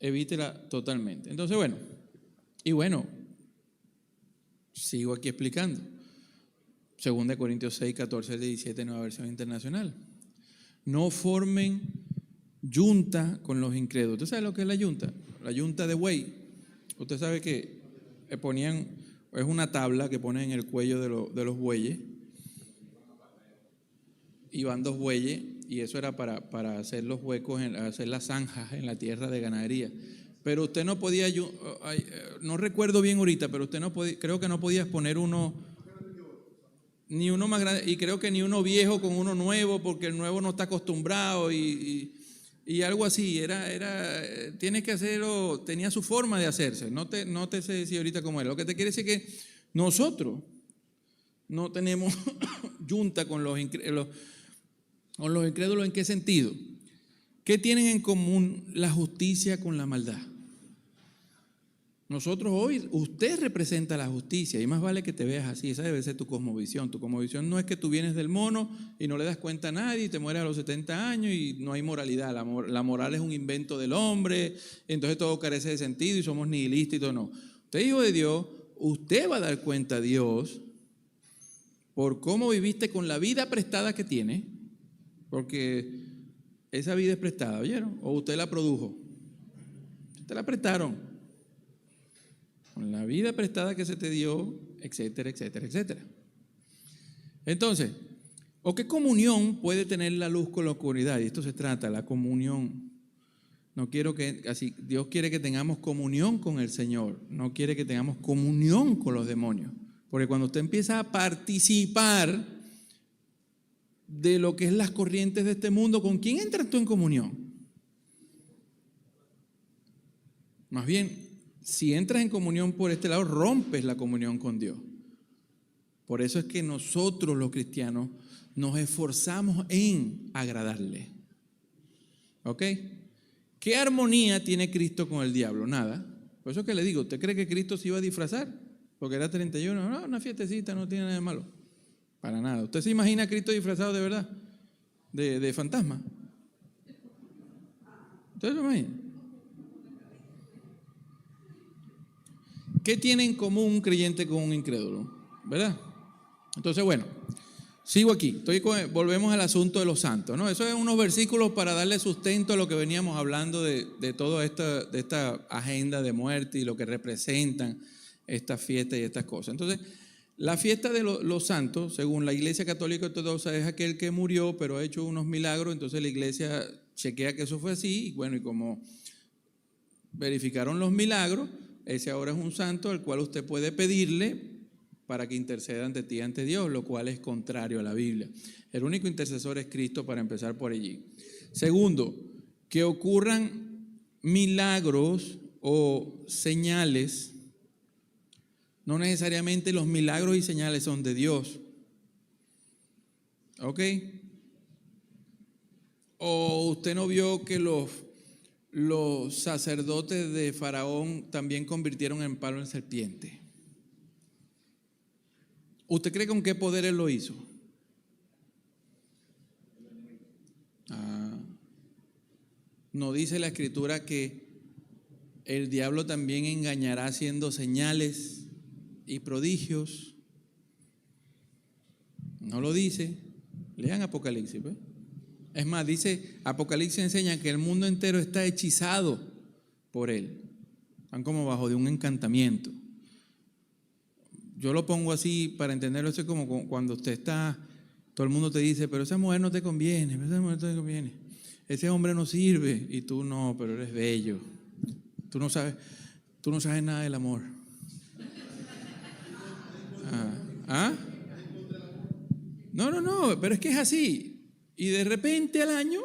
evítela totalmente. Entonces, bueno, sigo aquí explicando. 2 Corintios 6, 14 al 17, nueva versión internacional. No formen yunta con los incrédulos. ¿Usted sabe lo que es la yunta? La yunta de buey. Usted sabe que ponían, es una tabla que ponen en el cuello de los bueyes, y van dos bueyes, y eso era para hacer los huecos, hacer las zanjas en la tierra de ganadería. Pero usted no podía, no recuerdo bien ahorita, pero usted no podía, creo que no podías poner ni uno más grande, y creo que ni uno viejo con uno nuevo, porque el nuevo no está acostumbrado, y algo así, tienes que hacerlo, tenía su forma de hacerse, no te sé decir ahorita cómo era. Lo que te quiere decir es que nosotros no tenemos yunta con los incrédulos. ¿En qué sentido? ¿Qué tienen en común la justicia con la maldad? Nosotros hoy, usted representa la justicia, y más vale que te veas así. Esa debe ser tu cosmovisión. Tu cosmovisión no es que tú vienes del mono y no le das cuenta a nadie y te mueres a los 70 años y no hay moralidad. La moral es un invento del hombre, entonces todo carece de sentido y somos nihilistas y todo. No. Usted es hijo de Dios, usted va a dar cuenta a Dios por cómo viviste con la vida prestada que tiene, porque esa vida es prestada, ¿oyeron? O usted la produjo. Te la prestaron. Con la vida prestada que se te dio, etcétera, etcétera, etcétera. Entonces, ¿o qué comunión puede tener la luz con la oscuridad? Y esto se trata, la comunión. No quiero que, así, Dios quiere que tengamos comunión con el Señor, no quiere que tengamos comunión con los demonios. Porque cuando usted empieza a participar de lo que es las corrientes de este mundo, ¿con quién entras tú en comunión? Más bien, si entras en comunión por este lado, rompes la comunión con Dios. Por eso es que nosotros los cristianos nos esforzamos en agradarle. ¿Ok? ¿Qué armonía tiene Cristo con el diablo? Nada. Por eso es que le digo, ¿usted cree que Cristo se iba a disfrazar? Porque era 31, no, una fiestecita, no tiene nada de malo. Para nada. ¿Usted se imagina a Cristo disfrazado de verdad? De fantasma. ¿Usted se imagina? ¿Qué tiene en común un creyente con un incrédulo? ¿Verdad? Entonces, bueno, sigo aquí. Volvemos al asunto de los santos, ¿no? Eso es unos versículos para darle sustento a lo que veníamos hablando de toda esta agenda de muerte y lo que representan estas fiestas y estas cosas. Entonces, la fiesta de los santos, según la Iglesia Católica Ortodoxa, es aquel que murió, pero ha hecho unos milagros. Entonces la Iglesia chequea que eso fue así, y bueno, y como verificaron los milagros, ese ahora es un santo al cual usted puede pedirle para que interceda ante ti, ante Dios, lo cual es contrario a la Biblia. El único intercesor es Cristo, para empezar por allí. Segundo, que ocurran milagros o señales. No necesariamente los milagros y señales son de Dios. ¿Ok? ¿O usted no vio que los sacerdotes de Faraón también convirtieron en palo en serpiente? ¿Usted cree con qué poder él lo hizo? ¿No dice la Escritura que el diablo también engañará haciendo señales y prodigios? No lo dice. Lean Apocalipsis, ¿pues? Es más, dice, Apocalipsis enseña que el mundo entero está hechizado por él. Están como bajo de un encantamiento. Yo lo pongo así para entenderlo. Eso es como cuando usted está, todo el mundo te dice, pero esa mujer no te conviene, esa mujer no te conviene. Ese hombre no sirve. Y tú no, pero eres bello. Tú no sabes nada del amor. No, pero es que es así. Y de repente al año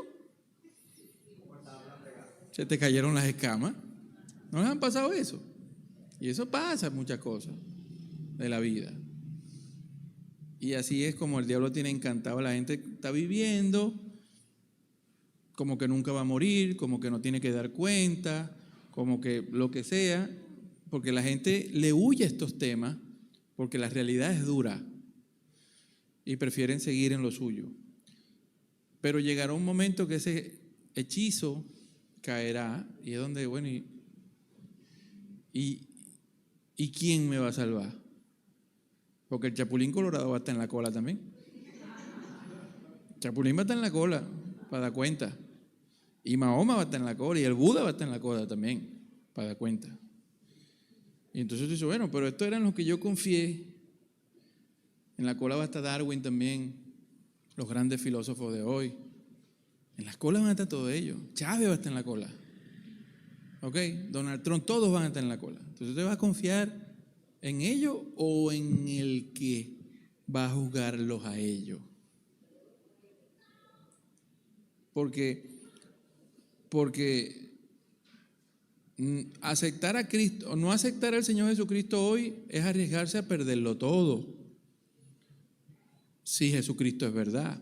se te cayeron las escamas. ¿No les han pasado eso? Y eso pasa en muchas cosas de la vida. Y así es como el diablo tiene encantado a la gente. Está viviendo como que nunca va a morir, como que no tiene que dar cuenta, como que lo que sea, porque la gente le huye a estos temas, porque la realidad es dura y prefieren seguir en lo suyo. Pero llegará un momento que ese hechizo caerá y es donde, bueno, ¿y quién me va a salvar? Porque el Chapulín Colorado va a estar en la cola también. Chapulín va a estar en la cola para dar cuenta. Y Mahoma va a estar en la cola y el Buda va a estar en la cola también para dar cuenta. Y entonces tú dices, bueno, pero estos eran los que yo confié. En la cola va a estar Darwin también, los grandes filósofos de hoy. En las colas van a estar todos ellos. Chávez va a estar en la cola. ¿Ok? Donald Trump, todos van a estar en la cola. Entonces ¿usted va a confiar en ellos o en el que va a juzgarlos a ellos? Porque aceptar a Cristo o no aceptar al Señor Jesucristo hoy es arriesgarse a perderlo todo. Si Jesucristo es verdad.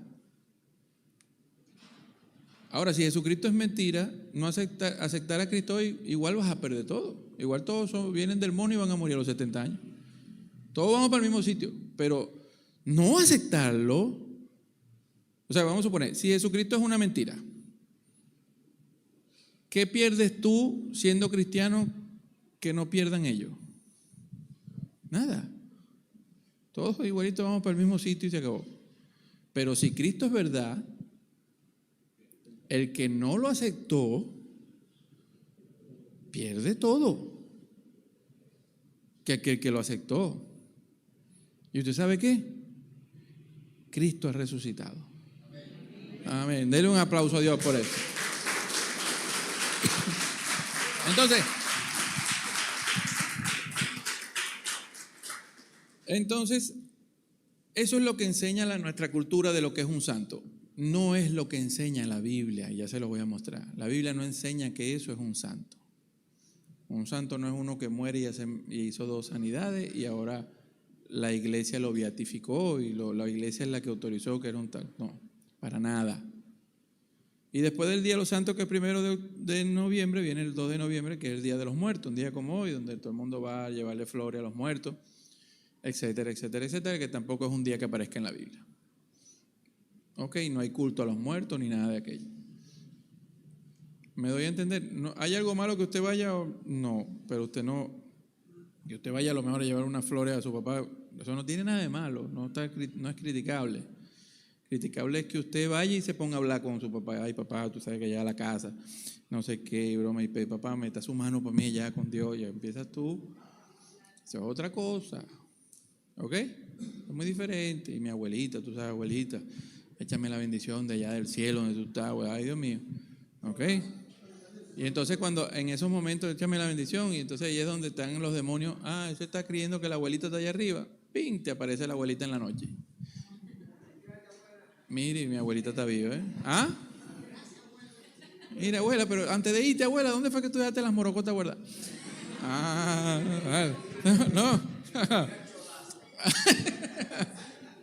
Ahora, si Jesucristo es mentira, no aceptar a Cristo hoy, igual vas a perder todo. Igual todos vienen del mono y van a morir a los 70 años. Todos vamos para el mismo sitio, pero no aceptarlo. O sea, vamos a suponer, si Jesucristo es una mentira, ¿qué pierdes tú siendo cristiano que no pierdan ellos? Nada. Todos igualitos vamos para el mismo sitio y se acabó. Pero si Cristo es verdad, el que no lo aceptó pierde todo que aquel que lo aceptó. ¿Y usted sabe qué? Cristo ha resucitado. Amén. Denle un aplauso a Dios por eso. Entonces, eso es lo que enseña nuestra cultura de lo que es un santo. No es lo que enseña la Biblia, y ya se lo voy a mostrar. La Biblia no enseña que eso es un santo. Un santo no es uno que muere y hizo 2 sanidades y ahora la iglesia lo beatificó y la iglesia es la que autorizó que era un tal. No, para nada. Y después del Día de los Santos, que es 1 de noviembre, viene el 2 de noviembre, que es el Día de los Muertos, un día como hoy, donde todo el mundo va a llevarle flores a los muertos, etcétera, etcétera, etcétera, que tampoco es un día que aparezca en la Biblia. Ok, no hay culto a los muertos ni nada de aquello. ¿Me doy a entender? ¿No, ¿hay algo malo que usted vaya? No, pero usted no, que usted vaya a lo mejor a llevar unas flores a su papá, eso no tiene nada de malo, no es criticable. Criticable es que usted vaya y se ponga a hablar con su papá. Ay, papá, tú sabes que ya a la casa, no sé qué, broma, y papá, meta su mano para mí ya con Dios, ya empiezas tú. Eso es otra cosa. ¿Ok? Es muy diferente. Y mi abuelita, tú sabes, abuelita, échame la bendición de allá del cielo donde tú estás, ay, Dios mío. ¿Ok? Y entonces cuando en esos momentos échame la bendición y entonces ahí es donde están los demonios. Ese está creyendo que la abuelita está allá arriba. ¡Ping! Te aparece la abuelita en la noche. Mire, mi abuelita está viva, ¿eh? Mira, abuela, pero antes de irte, abuela, ¿dónde fue que tú dejaste las morocotas guardadas? No.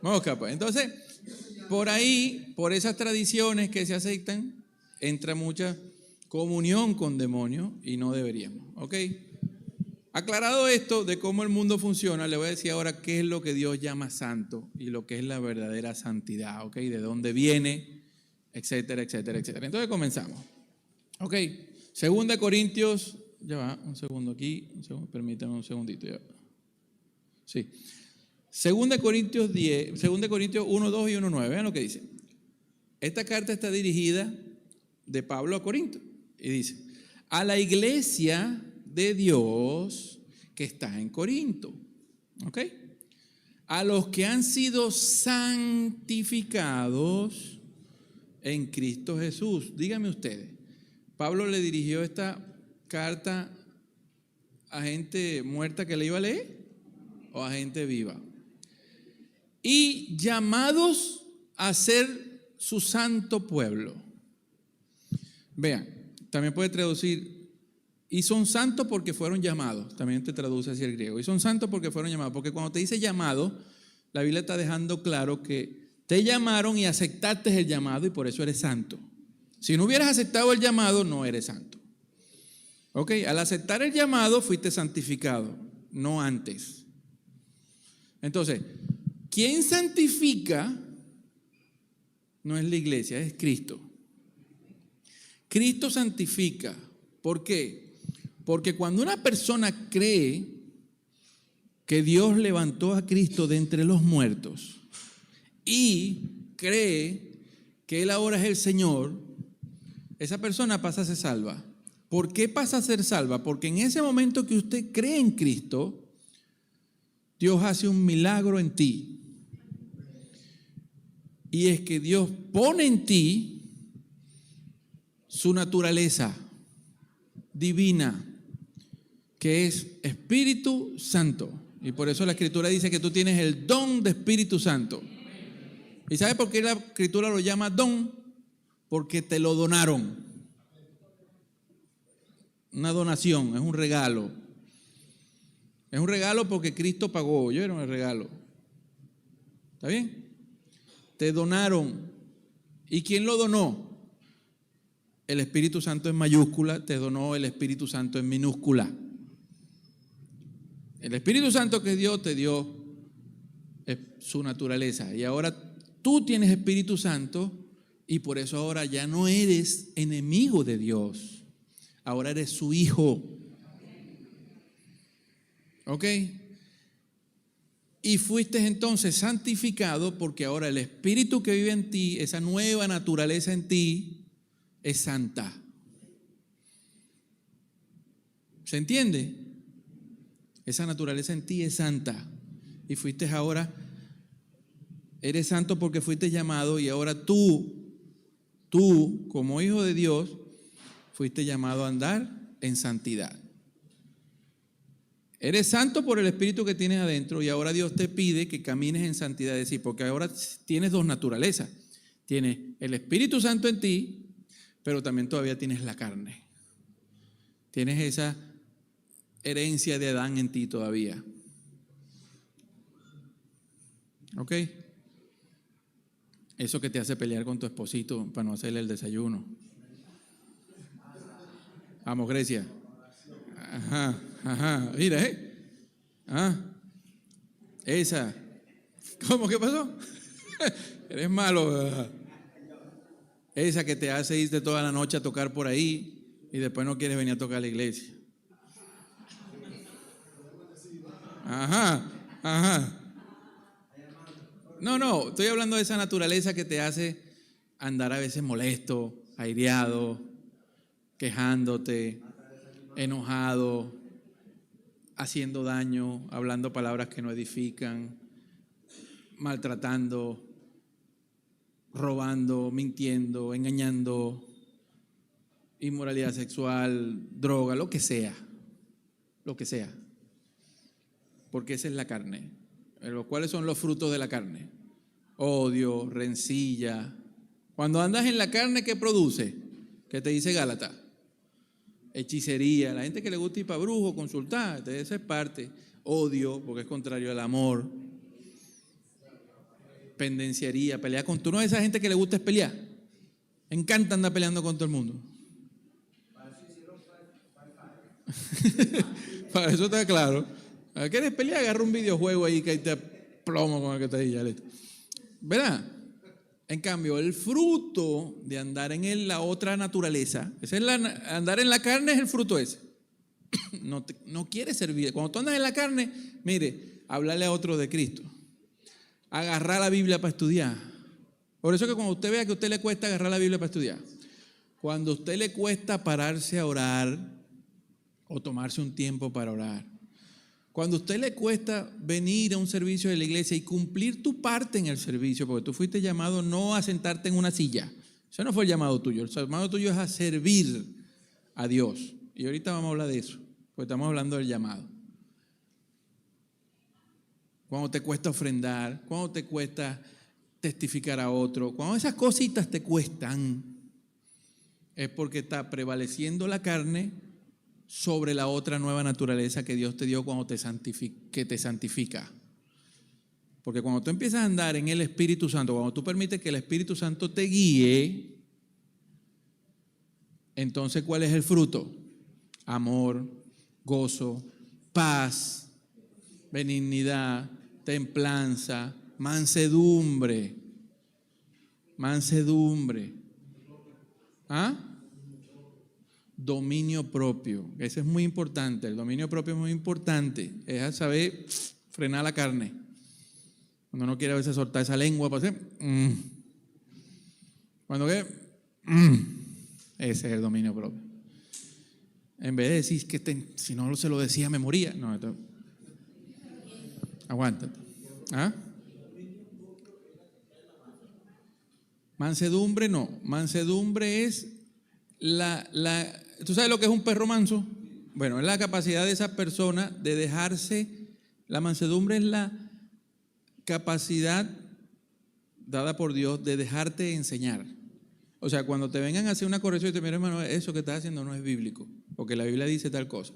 Mosca, pues. Entonces, por ahí, por esas tradiciones que se aceptan, entra mucha comunión con demonios y no deberíamos, ¿ok? Aclarado esto de cómo el mundo funciona, le voy a decir ahora qué es lo que Dios llama santo y lo que es la verdadera santidad, ¿ok? De dónde viene, etcétera, etcétera, etcétera. Entonces comenzamos, ¿ok? Segunda de Corintios, ya va, un segundo aquí, permítame un segundito, ya. Sí. Segunda de Corintios 10, Segunda de Corintios 1, 2 y 1, 9, vean lo que dice. Esta carta está dirigida de Pablo a Corinto y dice, a la iglesia de Dios que está en Corinto, ¿ok? A los que han sido santificados en Cristo Jesús. Díganme ustedes, ¿Pablo le dirigió esta carta a gente muerta que le iba a leer o a gente viva? Y llamados a ser su santo pueblo. Vean, también puede traducir, y son santos porque fueron llamados, también te traduce así el griego, y son santos porque fueron llamados, porque cuando te dice llamado, la Biblia está dejando claro que te llamaron y aceptaste el llamado y por eso eres santo. Si no hubieras aceptado el llamado, no eres santo. Ok, al aceptar el llamado fuiste santificado, no antes. Entonces, ¿quién santifica? No es la iglesia, es Cristo. Cristo santifica. ¿Por qué? Porque cuando una persona cree que Dios levantó a Cristo de entre los muertos y cree que Él ahora es el Señor, esa persona pasa a ser salva. ¿Por qué pasa a ser salva? Porque en ese momento que usted cree en Cristo, Dios hace un milagro en ti. Y es que Dios pone en ti su naturaleza divina, que es Espíritu Santo. Y por eso la Escritura dice que tú tienes el don de Espíritu Santo. ¿Y sabe por qué la Escritura lo llama don? Porque te lo donaron. Una donación, es un regalo. Es un regalo porque Cristo pagó. ¿Oyeron el regalo? ¿Está bien? Te donaron. ¿Y quién lo donó? El Espíritu Santo en mayúscula, te donó el Espíritu Santo en minúscula. El Espíritu Santo que Dios te dio es su naturaleza. Y ahora tú tienes Espíritu Santo y por eso ahora ya no eres enemigo de Dios. Ahora eres su hijo. ¿Ok? Y fuiste entonces santificado porque ahora el Espíritu que vive en ti, esa nueva naturaleza en ti, es santa. ¿Se entiende? Esa naturaleza en ti es santa. Y fuiste ahora, eres santo porque fuiste llamado y ahora tú como hijo de Dios, fuiste llamado a andar en santidad. Eres santo por el Espíritu que tienes adentro y ahora Dios te pide que camines en santidad. Es decir, porque ahora tienes dos naturalezas. Tienes el Espíritu Santo en ti, pero también todavía tienes la carne. Tienes esa herencia de Adán en ti todavía. ¿Ok? Eso que te hace pelear con tu esposito para no hacerle el desayuno. Vamos, Grecia. Ajá. Mira, esa. ¿Cómo? ¿Qué pasó? Eres malo. Esa que te hace irte toda la noche a tocar por ahí y después no quieres venir a tocar a la iglesia. Ajá. No, estoy hablando de esa naturaleza que te hace andar a veces molesto, aireado, quejándote, enojado, haciendo daño, hablando palabras que no edifican, maltratando, robando, mintiendo, engañando, inmoralidad sexual, droga, lo que sea, porque esa es la carne. ¿Cuáles son los frutos de la carne? Odio, rencilla. Cuando andas en la carne, ¿qué produce? ¿Qué te dice Gálatas? Hechicería. La gente que le gusta ir para brujo, consultar, esa es parte. Odio, porque es contrario al amor. Pendenciaría, pelear con tú. No es esa gente que le gusta es pelear. Encanta andar peleando con todo el mundo. Para eso está claro. ¿Quieres pelear? Agarra un videojuego ahí que ahí te plomo con el que te diga. ¿Verdad? En cambio, el fruto de andar en la otra naturaleza, andar en la carne es el fruto ese. No quiere servir. Cuando tú andas en la carne, mire, hablarle a otro de Cristo. Agarrar la Biblia para estudiar. Por eso que cuando usted vea que a usted le cuesta agarrar la Biblia para estudiar, cuando a usted le cuesta pararse a orar o tomarse un tiempo para orar, cuando a usted le cuesta venir a un servicio de la iglesia y cumplir tu parte en el servicio, porque tú fuiste llamado no a sentarte en una silla, eso no fue el llamado tuyo, el llamado tuyo es a servir a Dios. Y ahorita vamos a hablar de eso, porque estamos hablando del llamado. Cuando te cuesta ofrendar, cuando te cuesta testificar a otro, cuando esas cositas te cuestan, es porque está prevaleciendo la carne sobre la otra nueva naturaleza que Dios te dio cuando te santifica. Porque cuando tú empiezas a andar en el Espíritu Santo, cuando tú permites que el Espíritu Santo te guíe, entonces ¿cuál es el fruto? Amor, gozo, paz, benignidad, templanza, mansedumbre. Dominio propio. Eso es muy importante. El dominio propio es muy importante. Es saber frenar la carne. Cuando uno quiere a veces soltar esa lengua para hacer cuando que ese es el dominio propio. En vez de decir que si no se lo decía me moría. No, aguántate. Mansedumbre no. Mansedumbre es ¿tú sabes lo que es un perro manso? Bueno, es la capacidad de esa persona de dejarse. La mansedumbre es la capacidad dada por Dios de dejarte enseñar. O sea, cuando te vengan a hacer una corrección y te miren, hermano, eso que estás haciendo no es bíblico, porque la Biblia dice tal cosa.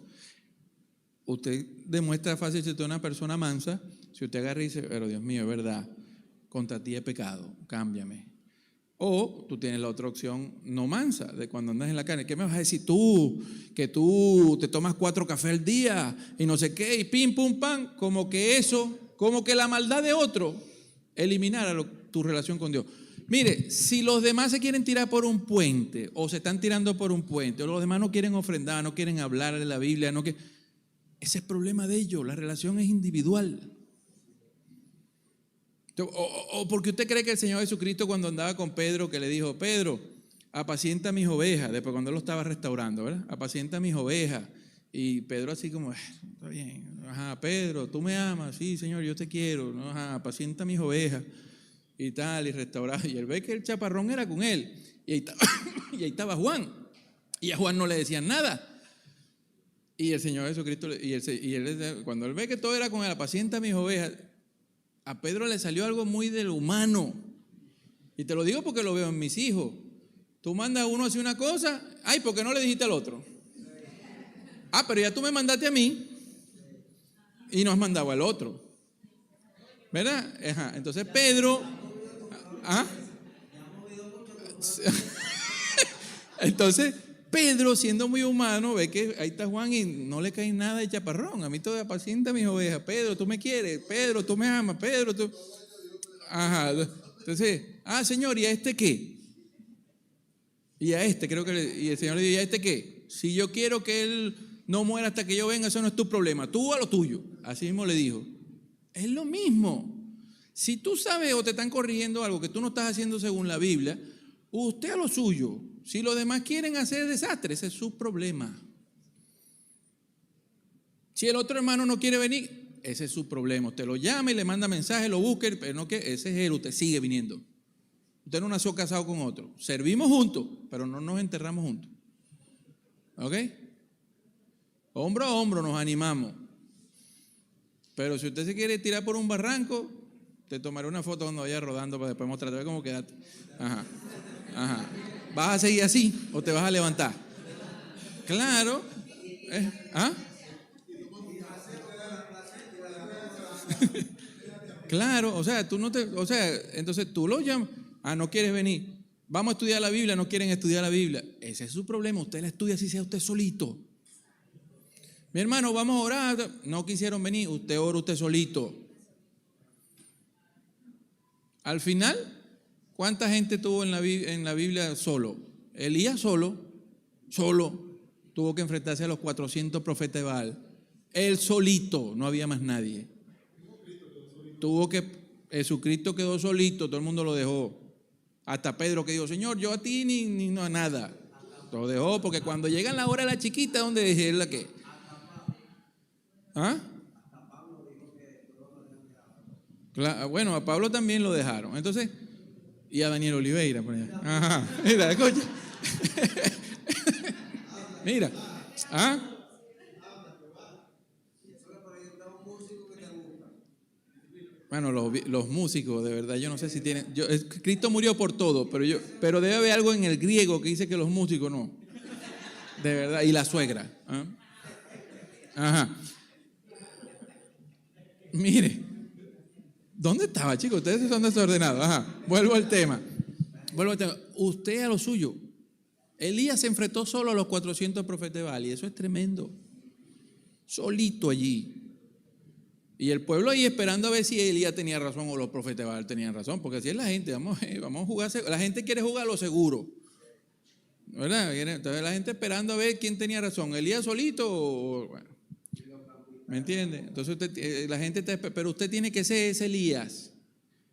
Usted demuestra fácil si usted es una persona mansa, si usted agarra y dice, pero Dios mío, es verdad, contra ti he pecado, cámbiame. O tú tienes la otra opción no mansa, de cuando andas en la carne. ¿Qué me vas a decir tú? Que tú te tomas 4 cafés al día y no sé qué, y pim, pum, pam. Como que la maldad de otro eliminara tu relación con Dios. Mire, si los demás se quieren tirar por un puente, o se están tirando por un puente, o los demás no quieren ofrendar, no quieren hablar de la Biblia, ese es problema de ellos, la relación es individual. O porque usted cree que el Señor Jesucristo cuando andaba con Pedro, que le dijo, Pedro, apacienta mis ovejas, después cuando él lo estaba restaurando, ¿verdad? Apacienta mis ovejas. Y Pedro así como, está bien, ajá, Pedro, tú me amas, sí, Señor, yo te quiero, ¿no? Ajá, apacienta mis ovejas y tal, y restaurado. Y él ve que el chaparrón era con él, y ahí estaba Juan, y a Juan no le decían nada. Y el Señor Jesucristo, cuando él ve que todo era con él, apacienta mis ovejas, a Pedro le salió algo muy del humano. Y te lo digo porque lo veo en mis hijos. Tú mandas a uno a hacer una cosa, ay, ¿por qué no le dijiste al otro? Ah, pero ya tú me mandaste a mí y no has mandado al otro. ¿Verdad? Ajá. Entonces Pedro, entonces Pedro, siendo muy humano, ve que ahí está Juan y no le cae nada de chaparrón. A mí todo apacienta mis ovejas. Pedro, tú me quieres. Pedro, tú me amas. Pedro, tú. Ajá. Entonces, Señor, ¿y a este qué? Y a este, y el Señor le dice, ¿y a este qué? Si yo quiero que él no muera hasta que yo venga, eso no es tu problema. Tú a lo tuyo. Así mismo le dijo. Es lo mismo. Si tú sabes o te están corrigiendo algo que tú no estás haciendo según la Biblia, usted a lo suyo. Si los demás quieren hacer desastre, ese es su problema. Si el otro hermano no quiere venir, ese es su problema. Usted lo llama y le manda mensaje, lo busca, pero no que ese es él, usted sigue viniendo. Usted no nació casado con otro. Servimos juntos, pero no nos enterramos juntos. ¿Ok? Hombro a hombro nos animamos. Pero si usted se quiere tirar por un barranco, te tomaré una foto cuando vaya rodando para después mostrarte cómo quedaste. Ajá. ¿Vas a seguir así o te vas a levantar? Claro. Claro, o sea, entonces tú lo llamas. No quieres venir. Vamos a estudiar la Biblia, no quieren estudiar la Biblia. Ese es su problema, usted la estudia así sea usted solito. Mi hermano, vamos a orar. No quisieron venir, usted ora usted solito. Al final, ¿cuánta gente tuvo en la Biblia solo? Elías solo, tuvo que enfrentarse a los 400 profetas de Baal. Él solito, no había más nadie. Jesucristo quedó solito, todo el mundo lo dejó. Hasta Pedro que dijo, Señor, yo a ti ni no a nada. Lo dejó porque cuando llega la hora de la chiquita, ¿dónde dejé la qué? ¿Ah? Claro, bueno, a Pablo también lo dejaron. Entonces, y a Daniel Oliveira. Por allá. Ajá, mira, escucha. Mira, ¿ah? Bueno, los músicos, de verdad, yo no sé si tienen. Cristo murió por todo, pero debe haber algo en el griego que dice que los músicos no. De verdad, y la suegra. ¿Ah? Ajá. Mire, ¿dónde estaba, chicos? Ustedes son desordenados. Ajá. Vuelvo al tema. Usted a lo suyo. Elías se enfrentó solo a los 400 profetas de Baal y eso es tremendo. Solito allí. Y el pueblo ahí esperando a ver si Elías tenía razón o los profetas de Baal tenían razón, porque así es la gente, vamos a jugar, la gente quiere jugar a lo seguro, ¿verdad? Entonces la gente esperando a ver quién tenía razón, Elías solito o bueno, ¿me entiende? Entonces la gente está, pero usted tiene que ser ese Elías,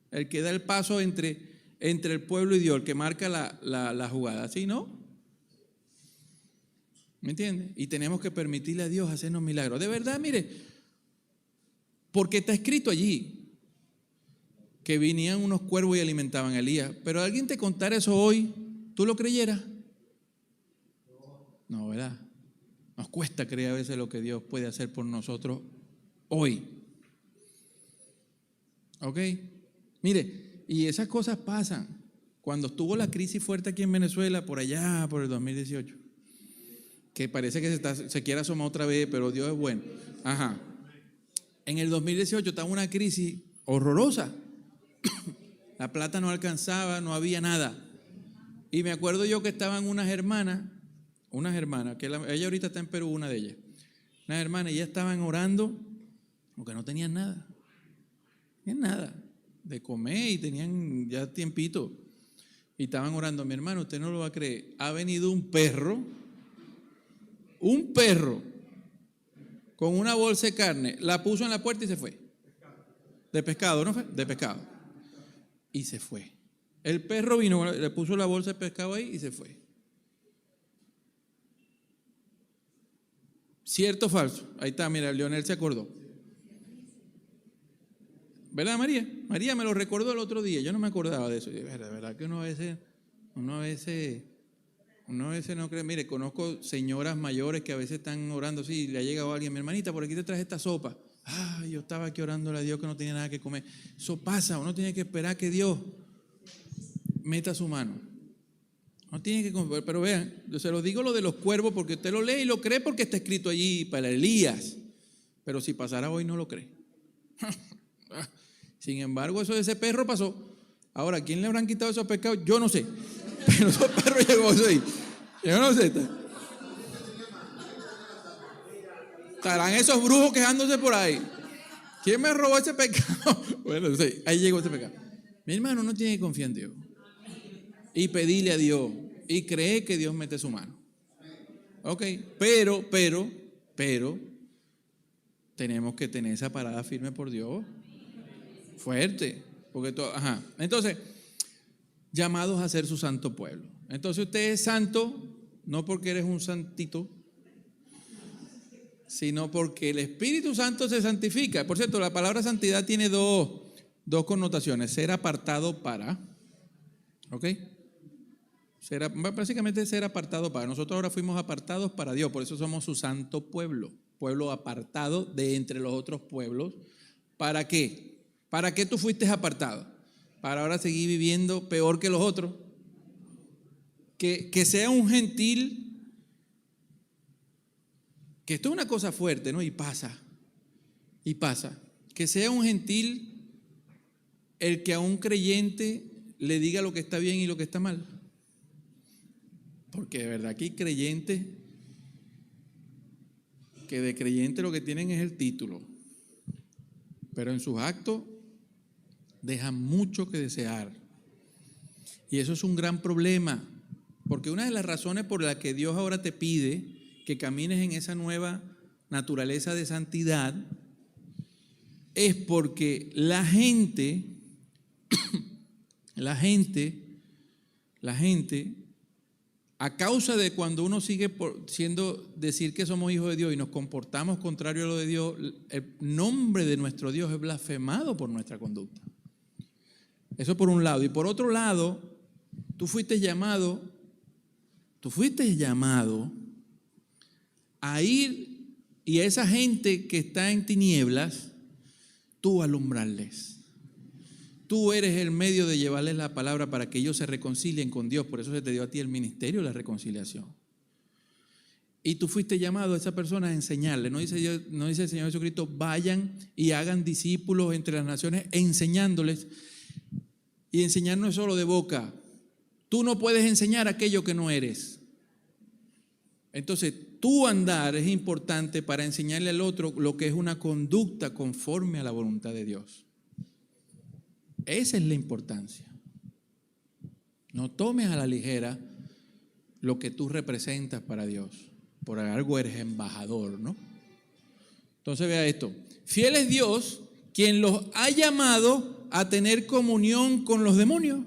el que da el paso entre el pueblo y Dios, el que marca la jugada, ¿sí, no? ¿Me entiende? Y tenemos que permitirle a Dios hacernos milagros, de verdad, mire. Porque está escrito allí que venían unos cuervos y alimentaban a Elías. Pero alguien te contara eso hoy, ¿tú lo creyeras? No, ¿verdad? Nos cuesta creer a veces lo que Dios puede hacer por nosotros hoy. ¿Ok? Mire, y esas cosas pasan. Cuando estuvo la crisis fuerte aquí en Venezuela, por allá, por el 2018, que parece que se quiere asomar otra vez, pero Dios es bueno. Ajá. En el 2018 estaba una crisis horrorosa. La plata no alcanzaba, no había nada. Y me acuerdo yo que estaban unas hermanas, que ella ahorita está en Perú, una de ellas. Unas hermanas, ellas estaban orando porque no tenían nada. No tenían nada de comer y tenían ya tiempito. Y estaban orando, mi hermano, usted no lo va a creer. Ha venido un perro con una bolsa de carne, la puso en la puerta y se fue. De pescado, ¿no fue? De pescado. Y se fue. El perro vino, le puso la bolsa de pescado ahí y se fue. ¿Cierto o falso? Ahí está, mira, Leonel se acordó. ¿Verdad, María? María me lo recordó el otro día, yo no me acordaba de eso. De verdad que uno a veces no cree. Mire, conozco señoras mayores que a veces están orando así, le ha llegado alguien, mi hermanita, por aquí te traje esta sopa. Yo estaba aquí orándole a Dios que no tenía nada que comer. Eso pasa, uno tiene que esperar que Dios meta su mano. No tiene que comer, pero vean, yo se lo digo lo de los cuervos porque usted lo lee y lo cree porque está escrito allí para Elías. Pero si pasara hoy no lo cree. Sin embargo, eso de ese perro pasó. Ahora, ¿a quién le habrán quitado esos pescados? Yo no sé. Pero ese perro llegó ahí. Yo no sé. Estarán esos brujos quejándose por ahí. ¿Quién me robó ese pescado? Bueno, sí, ahí llegó ese pescado. Mi hermano no tiene que confiar en Dios. Y pedirle a Dios. Y creer que Dios mete su mano. Ok, pero tenemos que tener esa parada firme por Dios. Fuerte. Porque entonces, llamados a ser su santo pueblo. Entonces usted es santo, no porque eres un santito, sino porque el Espíritu Santo se santifica. Por cierto, la palabra santidad tiene dos connotaciones. Ser apartado para, ¿ok? Básicamente ser apartado para. Nosotros ahora fuimos apartados para Dios, por eso somos su santo pueblo. Pueblo apartado de entre los otros pueblos. ¿Para qué? ¿Para qué tú fuiste apartado? Para ahora seguir viviendo peor que los otros. Que sea un gentil, que esto es una cosa fuerte, ¿no? Y pasa. Que sea un gentil el que a un creyente le diga lo que está bien y lo que está mal. Porque de verdad que hay creyentes que de creyente lo que tienen es el título, pero en sus actos dejan mucho que desear. Y eso es un gran problema, porque una de las razones por las que Dios ahora te pide que camines en esa nueva naturaleza de santidad es porque la gente, a causa de cuando uno sigue decir que somos hijos de Dios y nos comportamos contrario a lo de Dios, el nombre de nuestro Dios es blasfemado por nuestra conducta. Eso por un lado. Y por otro lado, tú fuiste llamado a ir y a esa gente que está en tinieblas, tú alumbrarles. Tú eres el medio de llevarles la palabra para que ellos se reconcilien con Dios. Por eso se te dio a ti el ministerio de la reconciliación. Y tú fuiste llamado a esa persona a enseñarle. No dice el Señor Jesucristo, vayan y hagan discípulos entre las naciones, enseñándoles. Y enseñar no es solo de boca. Tú no puedes enseñar aquello que no eres. Entonces, tu andar es importante para enseñarle al otro lo que es una conducta conforme a la voluntad de Dios. Esa es la importancia. No tomes a la ligera lo que tú representas para Dios. Por algo eres embajador, ¿no? Entonces vea esto. Fiel es Dios quien los ha llamado a tener comunión con los demonios.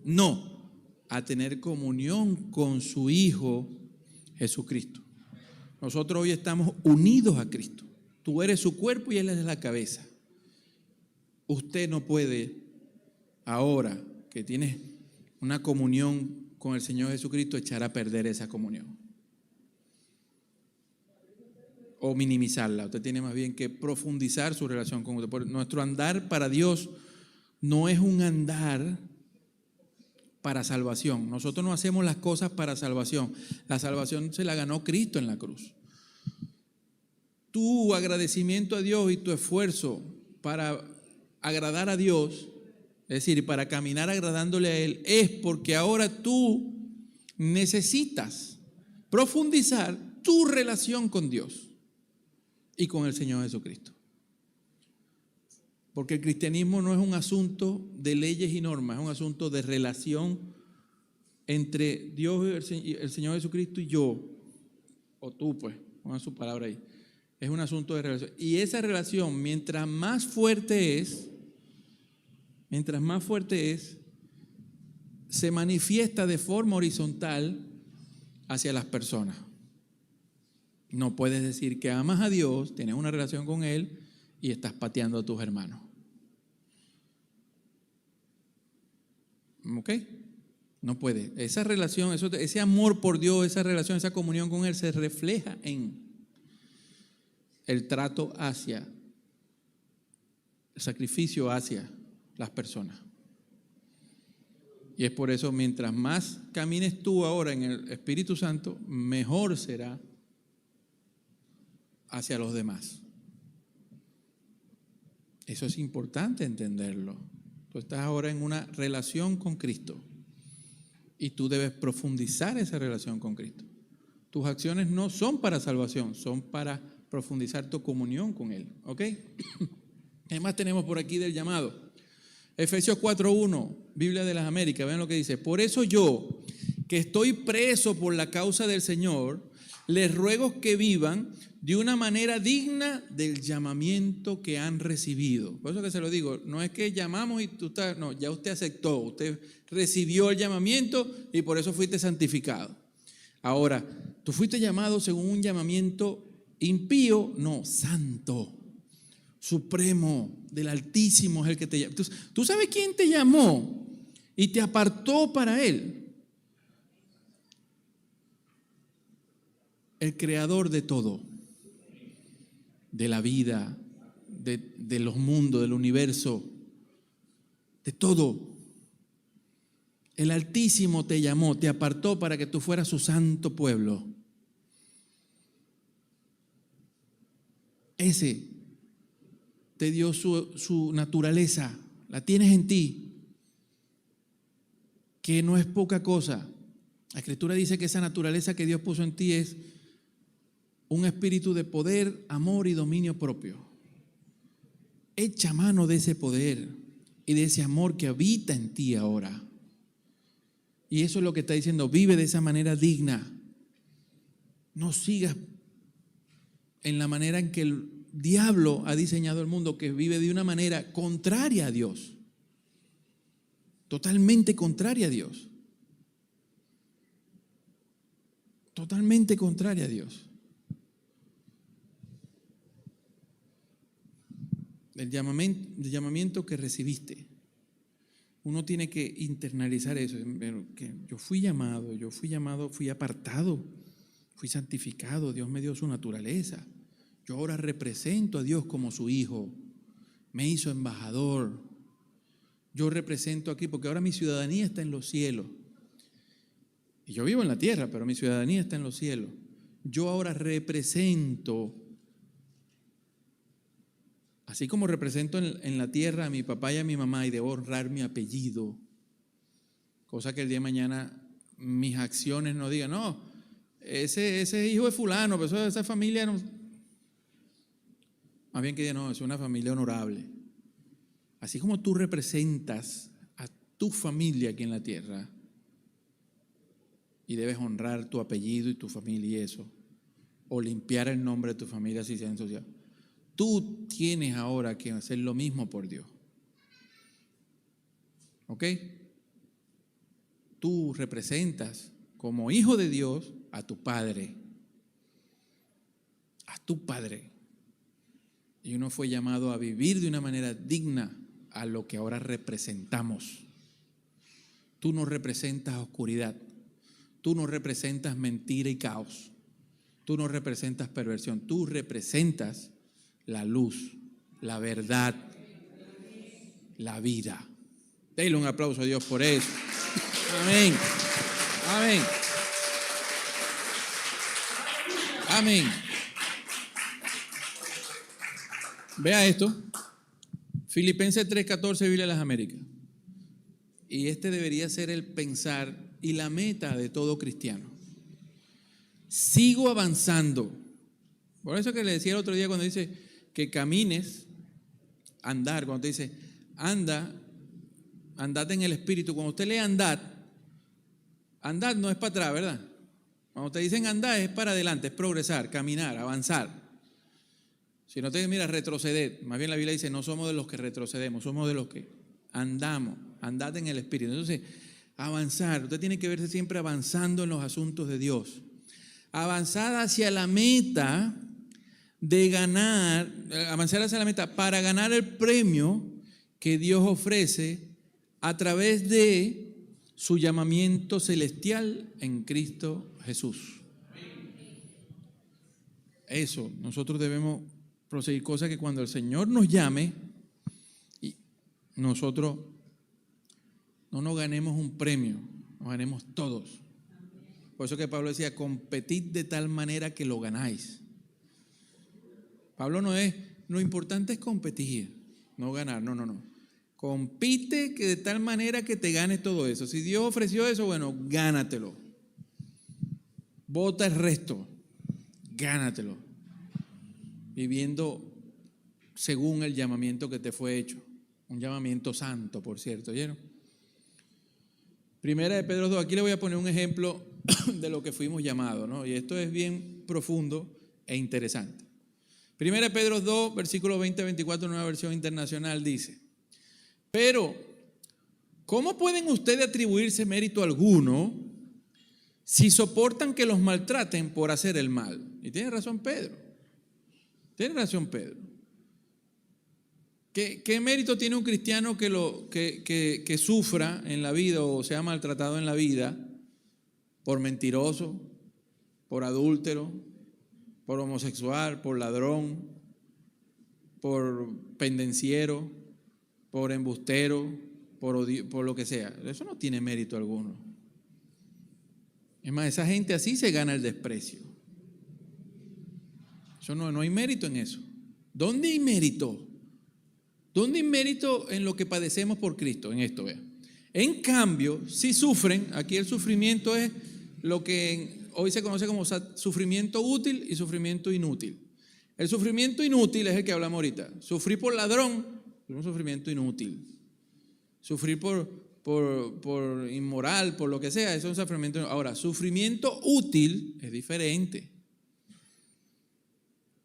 No, a tener comunión con su Hijo Jesucristo. Nosotros hoy estamos unidos a Cristo. Tú eres su cuerpo y Él es la cabeza. Usted no puede, ahora que tienes una comunión con el Señor Jesucristo, echar a perder esa comunión o minimizarla. Usted tiene más bien que profundizar su relación con usted. Nuestro andar para Dios no es un andar para salvación. Nosotros no hacemos las cosas para salvación. La salvación se la ganó Cristo en la cruz. Tu agradecimiento a Dios y tu esfuerzo para agradar a Dios, es decir, para caminar agradándole a Él, es porque ahora tú necesitas profundizar tu relación con Dios y con el Señor Jesucristo. Porque el cristianismo no es un asunto de leyes y normas, es un asunto de relación entre Dios y el Señor Jesucristo y yo, o tú, pues, pongan su palabra ahí. Es un asunto de relación. Y esa relación, mientras más fuerte es, se manifiesta de forma horizontal hacia las personas. No puedes decir que amas a Dios, tienes una relación con Él y estás pateando a tus hermanos. ¿Ok? No puede. Esa relación, ese amor por Dios, esa relación, esa comunión con Él se refleja en el trato hacia, el sacrificio hacia las personas. Y es por eso, mientras más camines tú ahora en el Espíritu Santo, mejor será hacia los demás. Eso es importante entenderlo. Tú estás ahora en una relación con Cristo y tú debes profundizar esa relación con Cristo. Tus acciones no son para salvación, son para profundizar tu comunión con Él. ¿Ok? ¿Qué más tenemos por aquí del llamado? Efesios 4:1, Biblia de las Américas, vean lo que dice. Por eso yo, que estoy preso por la causa del Señor, les ruego que vivan de una manera digna del llamamiento que han recibido. Por eso que se lo digo, no es que llamamos y tú estás, no, ya usted aceptó, usted recibió el llamamiento y por eso fuiste santificado. Ahora, tú fuiste llamado según un llamamiento impío, no, santo, supremo, del Altísimo es el que te llama. ¿Tú sabes quién te llamó y te apartó para Él? El creador de todo, de la vida, de los mundos, del universo, de todo. El Altísimo te llamó, te apartó para que tú fueras su santo pueblo. Ese te dio su naturaleza, la tienes en ti, que no es poca cosa. La Escritura dice que esa naturaleza que Dios puso en ti es un espíritu de poder, amor y dominio propio. Echa mano de ese poder y de ese amor que habita en ti ahora. Y eso es lo que está diciendo, vive de esa manera digna. No sigas en la manera en que el diablo ha diseñado el mundo, que vive de una manera contraria a Dios. Totalmente contraria a Dios. Totalmente contraria a Dios. El llamamiento que recibiste. Uno tiene que internalizar eso. Que yo fui llamado, fui apartado, fui santificado. Dios me dio su naturaleza. Yo ahora represento a Dios como su hijo. Me hizo embajador. Yo represento aquí, porque ahora mi ciudadanía está en los cielos. Y yo vivo en la tierra, pero mi ciudadanía está en los cielos. Yo ahora represento, así como represento en la tierra a mi papá y a mi mamá, y debo honrar mi apellido, cosa que el día de mañana mis acciones no digan, no, ese hijo es fulano, pero esa familia no. Más bien que digan, no, es una familia honorable. Así como tú representas a tu familia aquí en la tierra, y debes honrar tu apellido y tu familia y eso, o limpiar el nombre de tu familia si se ha ensuciado. Tú tienes ahora que hacer lo mismo por Dios. ¿Ok? Tú representas como hijo de Dios a tu Padre. A tu Padre. Y uno fue llamado a vivir de una manera digna a lo que ahora representamos. Tú no representas oscuridad. Tú no representas mentira y caos. Tú no representas perversión. Tú representas la luz, la verdad, la vida. Denle un aplauso a Dios por eso. Amén. Amén. Amén. Vea esto. Filipenses 3:14, Biblia de las Américas. Y este debería ser el pensar y la meta de todo cristiano. Sigo avanzando. Por eso que le decía el otro día cuando dice que camines, andar, cuando te dice andad en el Espíritu. Cuando usted lee andad no es para atrás, ¿verdad? Cuando te dicen andar es para adelante, es progresar, caminar, avanzar. Si no te mira, retroceder. Más bien la Biblia dice, no somos de los que retrocedemos, somos de los que andamos, andad en el Espíritu. Entonces, avanzar, usted tiene que verse siempre avanzando en los asuntos de Dios. Avanzar hacia la meta de ganar, avanzar hacia la meta para ganar el premio que Dios ofrece a través de su llamamiento celestial en Cristo Jesús. Eso, nosotros debemos proseguir, cosa que cuando el Señor nos llame, y nosotros no nos ganemos un premio, nos ganemos todos. Por eso que Pablo decía, competid de tal manera que lo ganáis. Pablo lo importante es competir, no ganar, no. Compite que de tal manera que te ganes todo eso. Si Dios ofreció eso, bueno, gánatelo. Bota el resto, gánatelo. Viviendo según el llamamiento que te fue hecho. Un llamamiento santo, por cierto, ¿oyeron? Primera de Pedro 2, aquí le voy a poner un ejemplo de lo que fuimos llamados, ¿no? Y esto es bien profundo e interesante. Primera de Pedro 2, versículos 20-24, nueva versión internacional, dice: pero, ¿cómo pueden ustedes atribuirse mérito alguno si soportan que los maltraten por hacer el mal? Y tiene razón Pedro. Tiene razón Pedro. ¿Qué mérito tiene un cristiano que sufra en la vida o sea maltratado en la vida por mentiroso, por adúltero, por homosexual, por ladrón, por pendenciero, por embustero, por lo que sea? Eso no tiene mérito alguno. Es más, esa gente así se gana el desprecio. Eso no hay mérito en eso. ¿Dónde hay mérito? ¿Dónde hay mérito en lo que padecemos por Cristo? En esto, vean. En cambio, si sufren, aquí el sufrimiento es lo que hoy se conoce como sufrimiento útil y sufrimiento inútil. El sufrimiento inútil es el que hablamos ahorita. Sufrir por ladrón es un sufrimiento inútil. Sufrir por inmoral, por lo que sea, eso es un sufrimiento. Ahora, sufrimiento útil es diferente.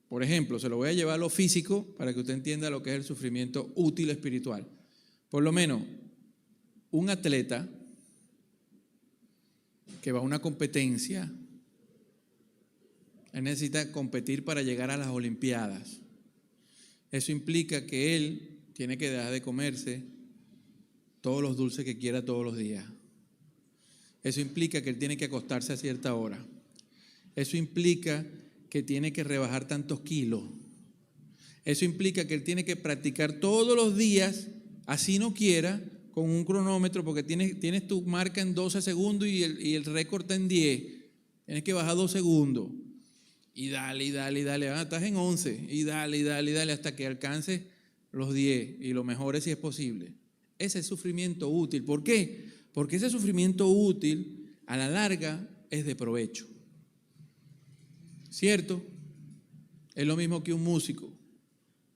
Por ejemplo, se lo voy a llevar a lo físico para que usted entienda lo que es el sufrimiento útil espiritual. Por lo menos, un atleta que va a una competencia, él necesita competir para llegar a las Olimpiadas. Eso implica que él tiene que dejar de comerse todos los dulces que quiera todos los días. Eso implica que él tiene que acostarse a cierta hora. Eso implica que tiene que rebajar tantos kilos. Eso implica que él tiene que practicar todos los días, así no quiera, con un cronómetro, porque tienes tu marca en 12 segundos y el récord está en 10. Tienes que bajar 2 segundos. Y dale. Estás en 11. Y dale hasta que alcances los 10. Y lo mejor es si es posible. Ese es sufrimiento útil. ¿Por qué? Porque ese sufrimiento útil, a la larga, es de provecho. ¿Cierto? Es lo mismo que un músico.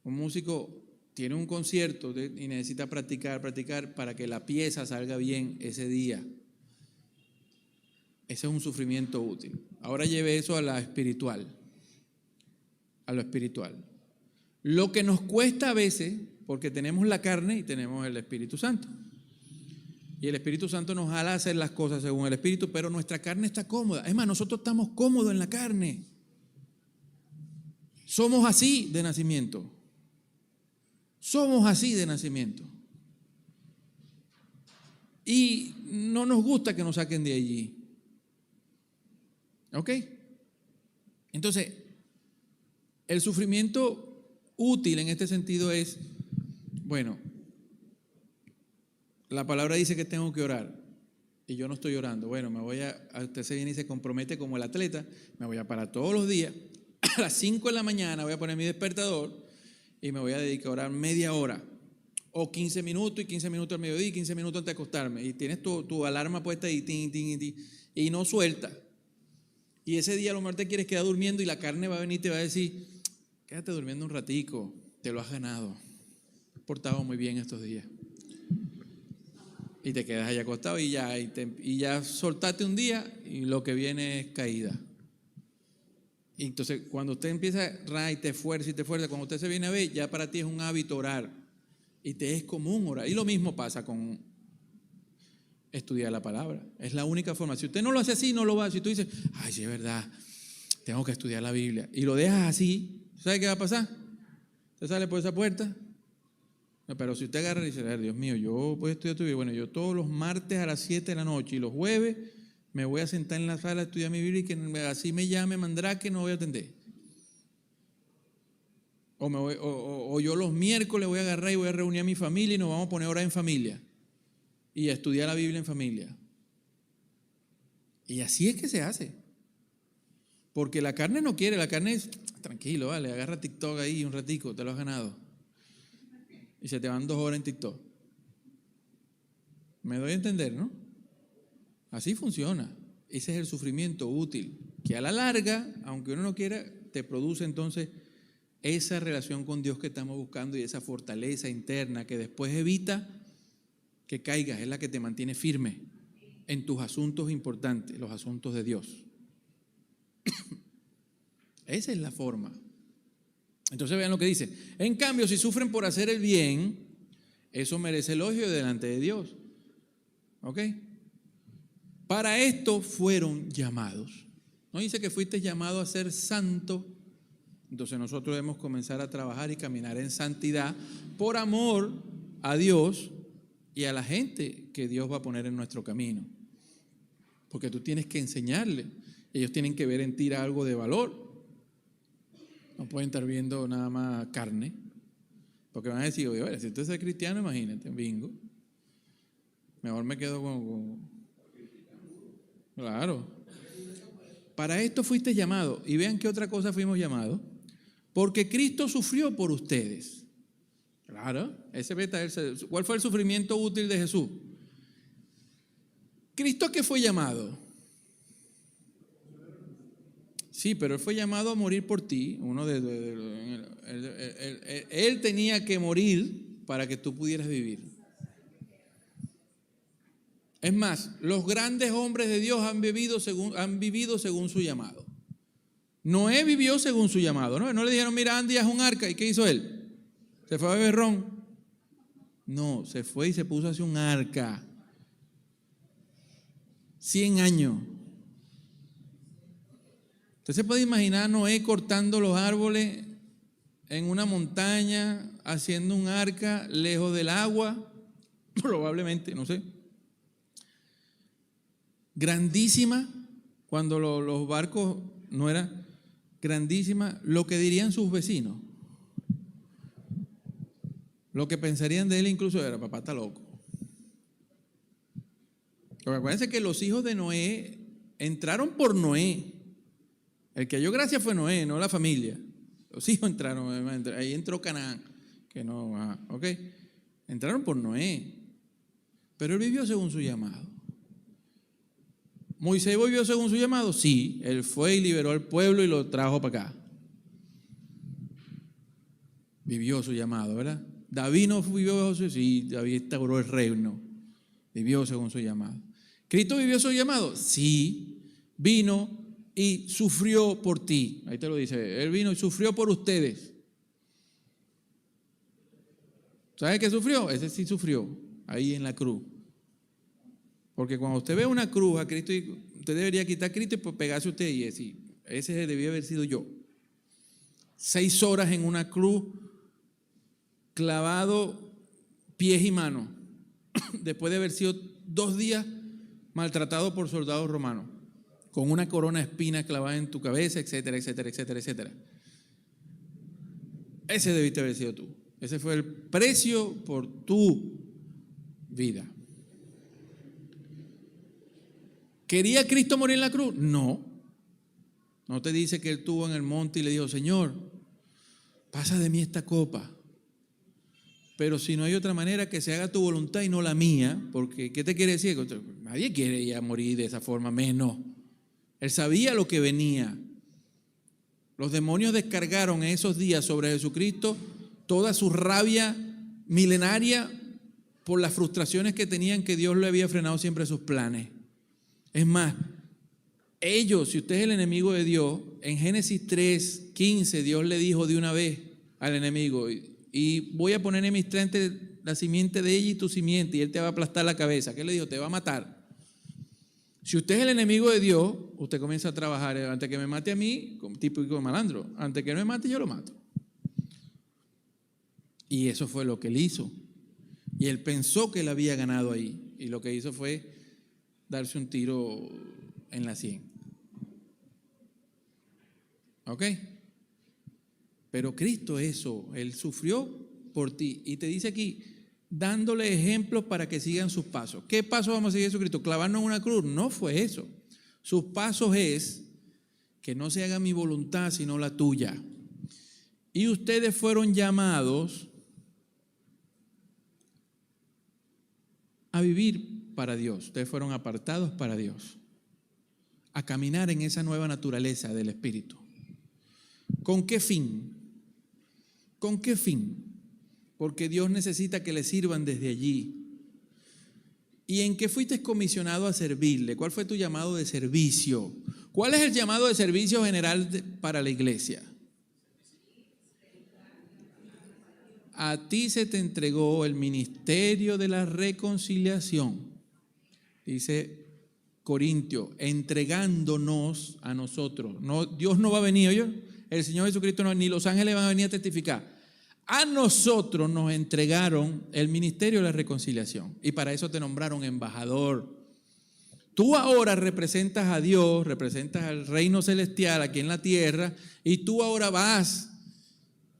Un músico tiene un concierto y necesita practicar para que la pieza salga bien ese día. Ese es un sufrimiento útil. Ahora lleve eso a lo espiritual. Lo que nos cuesta a veces, porque tenemos la carne y tenemos el Espíritu Santo. Y el Espíritu Santo nos jala a hacer las cosas según el Espíritu, pero nuestra carne está cómoda. Es más, nosotros estamos cómodos en la carne. Somos así de nacimiento. Y no nos gusta que nos saquen de allí. ¿Ok? Entonces, el sufrimiento útil en este sentido es, bueno, la palabra dice que tengo que orar y yo no estoy orando. Bueno, usted se viene y se compromete como el atleta, me voy a parar todos los días, a las 5 de la mañana voy a poner mi despertador y me voy a dedicar a orar media hora o 15 minutos y 15 minutos al mediodía y 15 minutos antes de acostarme. Y tienes tu alarma puesta ahí, y no suelta. Y ese día a lo mejor te quieres quedar durmiendo y la carne va a venir y te va a decir, quédate durmiendo un ratico, te lo has ganado. Te has portado muy bien estos días. Y te quedas ahí acostado y ya soltaste un día y lo que viene es caída. Y entonces cuando usted empieza y te esfuerza, cuando usted se viene a ver, ya para ti es un hábito orar. Y te es común orar. Y lo mismo pasa con estudiar la palabra. Es la única forma. Si usted no lo hace así, no lo va a hacer. Si tú dices, ay, sí es verdad, tengo que estudiar la Biblia, y lo dejas así, ¿sabe qué va a pasar? Usted sale por esa puerta. No, pero si usted agarra y dice, Dios mío, yo voy a estudiar tu Biblia. Bueno, yo todos los martes a las 7 de la noche y los jueves me voy a sentar en la sala a estudiar mi Biblia y que así me llame Mandrake, no voy a atender. O yo los miércoles voy a agarrar y voy a reunir a mi familia y nos vamos a poner a orar en familia y a estudiar la Biblia en familia. Y así es que se hace. Porque la carne no quiere, la carne es, tranquilo, vale, agarra TikTok ahí un ratico, te lo has ganado. Y se te van 2 horas en TikTok. Me doy a entender, ¿no? Así funciona. Ese es el sufrimiento útil, que a la larga, aunque uno no quiera, te produce entonces esa relación con Dios que estamos buscando y esa fortaleza interna que después evita que caigas, es la que te mantiene firme en tus asuntos importantes, los asuntos de Dios. Esa es la forma. Entonces vean lo que dice. En cambio, si sufren por hacer el bien, eso merece elogio delante de Dios. ¿Ok? Para esto fueron llamados. ¿No dice que fuiste llamado a ser santo? Entonces nosotros debemos comenzar a trabajar y caminar en santidad por amor a Dios y a la gente que Dios va a poner en nuestro camino. Porque tú tienes que enseñarle. Ellos tienen que ver en ti algo de valor. No pueden estar viendo nada más carne. Porque van a decir, oye, si usted es cristiano, imagínate, bingo. Mejor me quedo con... Claro. Para esto fuiste llamado. Y vean qué otra cosa fuimos llamados. Porque Cristo sufrió por ustedes. Claro. ¿Cuál fue el sufrimiento útil de Jesús? ¿Cristo a qué fue llamado? Sí, pero él fue llamado a morir por ti. Él tenía que morir para que tú pudieras vivir. Es más, los grandes hombres de Dios han vivido según su llamado. Noé vivió según su llamado, ¿no? No le dijeron, mira, anda y haz un arca. ¿Y qué hizo él? ¿Se fue a beber ron? No, se fue y se puso a hacer un arca. 100 años. Usted se puede imaginar a Noé cortando los árboles en una montaña, haciendo un arca lejos del agua, probablemente, no sé. Grandísima, cuando los barcos no eran grandísima, lo que dirían sus vecinos, lo que pensarían de él incluso era, papá está loco. Porque acuérdense que los hijos de Noé entraron por Noé. El que halló gracia fue Noé, no la familia. Los hijos entraron, ahí entró Canaán, que no, ok. Entraron por Noé, pero él vivió según su llamado. ¿Moisés vivió según su llamado? Sí, él fue y liberó al pueblo y lo trajo para acá. Vivió su llamado, ¿verdad? David no vivió, sí, David instauró el reino, vivió según su llamado. ¿Cristo vivió su llamado? Sí, vino y sufrió por ti. Ahí te lo dice, él vino y sufrió por ustedes. ¿Sabe qué sufrió? Ese sí sufrió, ahí en la cruz. Porque cuando usted ve una cruz a Cristo, usted debería quitar a Cristo y pegarse a usted y decir, ese debía haber sido yo. 6 horas en una cruz, clavado pies y manos, después de haber sido 2 días maltratado por soldados romanos, con una corona de espinas clavada en tu cabeza, etcétera, etcétera, etcétera, etcétera. Ese debiste haber sido tú. Ese fue el precio por tu vida. ¿Quería Cristo morir en la cruz? No. No te dice que él estuvo en el monte y le dijo, Señor, pasa de mí esta copa. Pero si no hay otra manera, que se haga tu voluntad y no la mía, porque ¿qué te quiere decir? Nadie quiere ya morir de esa forma, menos. Él sabía lo que venía. Los demonios descargaron en esos días sobre Jesucristo toda su rabia milenaria por las frustraciones que tenían, que Dios le había frenado siempre sus planes. Es más, ellos, si usted es el enemigo de Dios, en Génesis 3:15 Dios le dijo de una vez al enemigo, y voy a poner enemistad entre la simiente de ella y tu simiente, y él te va a aplastar la cabeza. ¿Qué le dijo? Te va a matar. Si usted es el enemigo de Dios, usted comienza a trabajar, antes que me mate a mí, típico malandro, antes que no me mate yo lo mato. Y eso fue lo que él hizo. Y él pensó que él había ganado ahí, y lo que hizo fue darse un tiro en la sien. ¿Ok? Pero Cristo eso, él sufrió por ti. Y te dice aquí, dándole ejemplos para que sigan sus pasos. ¿Qué pasos vamos a seguir Jesucristo? ¿Clavarnos en una cruz? No fue eso. Sus pasos es que no se haga mi voluntad sino la tuya. Y ustedes fueron llamados a vivir para Dios. Ustedes fueron apartados para Dios, a caminar en esa nueva naturaleza del Espíritu. ¿Con qué fin? ¿Con qué fin? Porque Dios necesita que le sirvan desde allí. ¿Y en qué fuiste comisionado a servirle? ¿Cuál fue tu llamado de servicio? ¿Cuál es el llamado de servicio general para la iglesia? A ti se te entregó el ministerio de la reconciliación, dice Corintios, entregándonos a nosotros. No, Dios no va a venir, ¿oye? El Señor Jesucristo no, ni los ángeles van a venir a testificar. A nosotros nos entregaron el ministerio de la reconciliación, y para eso te nombraron embajador. Tú ahora representas a Dios, representas al reino celestial aquí en la tierra, y tú ahora vas,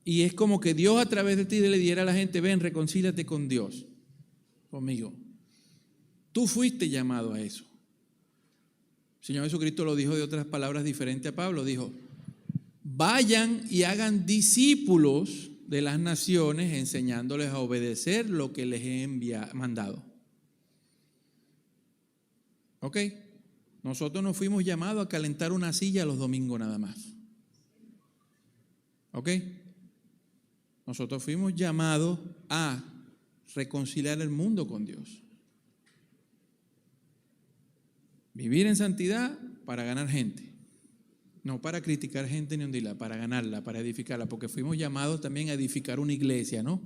y es como que Dios a través de ti le diera a la gente, ven, reconcíliate con Dios, conmigo. Tú fuiste llamado a eso. El Señor Jesucristo lo dijo de otras palabras diferentes a Pablo, dijo, vayan y hagan discípulos de las naciones, enseñándoles a obedecer lo que les he mandado. ¿Ok? Nosotros no fuimos llamados a calentar una silla los domingos nada más. ¿Ok? Nosotros fuimos llamados a reconciliar el mundo con Dios. Vivir en santidad para ganar gente. No para criticar gente ni hundirla, para ganarla, para edificarla, porque fuimos llamados también a edificar una iglesia, ¿no?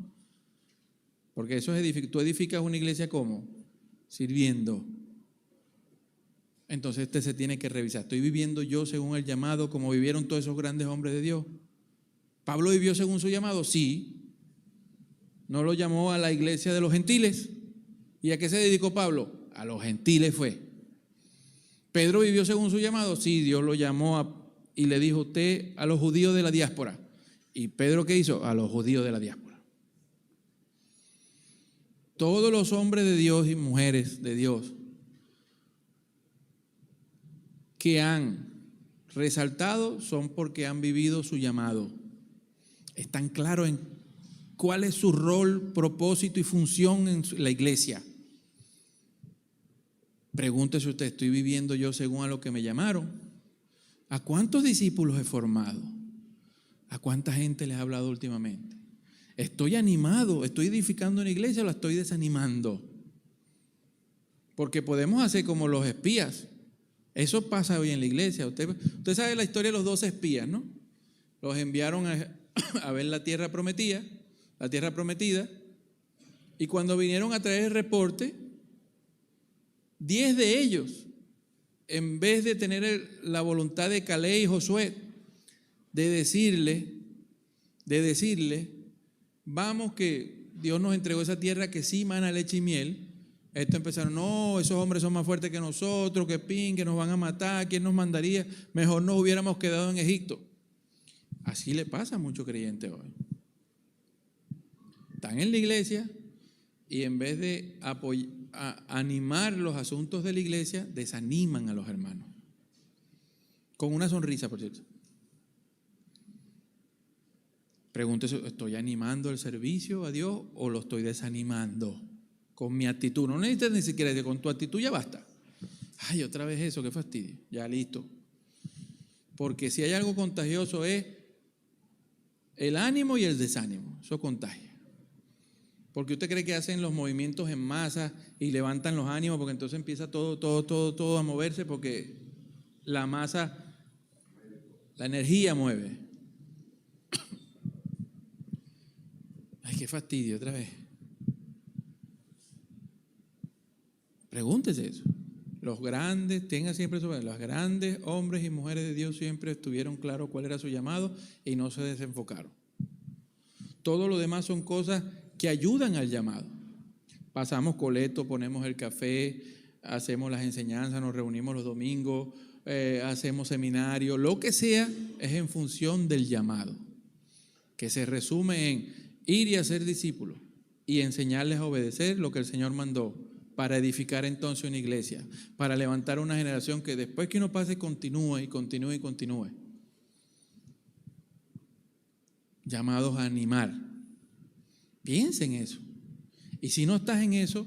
Porque eso es tú edificas una iglesia ¿cómo? Sirviendo. Entonces se tiene que revisar. ¿Estoy viviendo yo según el llamado como vivieron todos esos grandes hombres de Dios? ¿Pablo vivió según su llamado? Sí. ¿No lo llamó a la iglesia de los gentiles? ¿Y a qué se dedicó Pablo? A los gentiles fue. ¿Pedro vivió según su llamado? Sí, Dios lo llamó y le dijo usted a los judíos de la diáspora. ¿Y Pedro qué hizo? A los judíos de la diáspora. Todos los hombres de Dios y mujeres de Dios que han resaltado son porque han vivido su llamado. Están claros en cuál es su rol, propósito y función en la iglesia. Pregúntese usted, ¿estoy viviendo yo según a lo que me llamaron? ¿A cuántos discípulos he formado? ¿A cuánta gente les he hablado últimamente? ¿Estoy animado? ¿Estoy edificando una iglesia o la estoy desanimando? Porque podemos hacer como los espías. Eso pasa hoy en la iglesia. Usted sabe la historia de los 12 espías, ¿no? Los enviaron a ver la tierra prometida, y cuando vinieron a traer el reporte, 10 de ellos, en vez de tener la voluntad de Caleb y Josué, de decirle, vamos que Dios nos entregó esa tierra que sí mana leche y miel, estos empezaron, no, esos hombres son más fuertes que nosotros, que nos van a matar, ¿quién nos mandaría? Mejor nos hubiéramos quedado en Egipto. Así le pasa a muchos creyentes hoy. Están en la iglesia y en vez de animar los asuntos de la iglesia, desaniman a los hermanos. Con una sonrisa, por cierto. Pregúntese, ¿estoy animando el servicio a Dios o lo estoy desanimando? Con mi actitud. No necesitas ni siquiera decir, con tu actitud ya basta. Ay, otra vez eso, qué fastidio. Ya listo. Porque si hay algo contagioso es el ánimo y el desánimo. Eso contagia. Porque usted cree que hacen los movimientos en masa y levantan los ánimos, porque entonces empieza todo a moverse, porque la masa, la energía mueve. Ay, qué fastidio, otra vez. Pregúntese eso. Los grandes, tenga siempre eso, los grandes hombres y mujeres de Dios siempre estuvieron claros cuál era su llamado y no se desenfocaron. Todo lo demás son cosas que ayudan al llamado. Pasamos coleto, ponemos el café, hacemos las enseñanzas, nos reunimos los domingos, hacemos seminarios, lo que sea es en función del llamado, que se resume en ir y hacer discípulos y enseñarles a obedecer lo que el Señor mandó para edificar entonces una iglesia, para levantar una generación que después que uno pase continúe y continúe y continúe. Llamados a animar. Piensa en eso. Y si no estás en eso,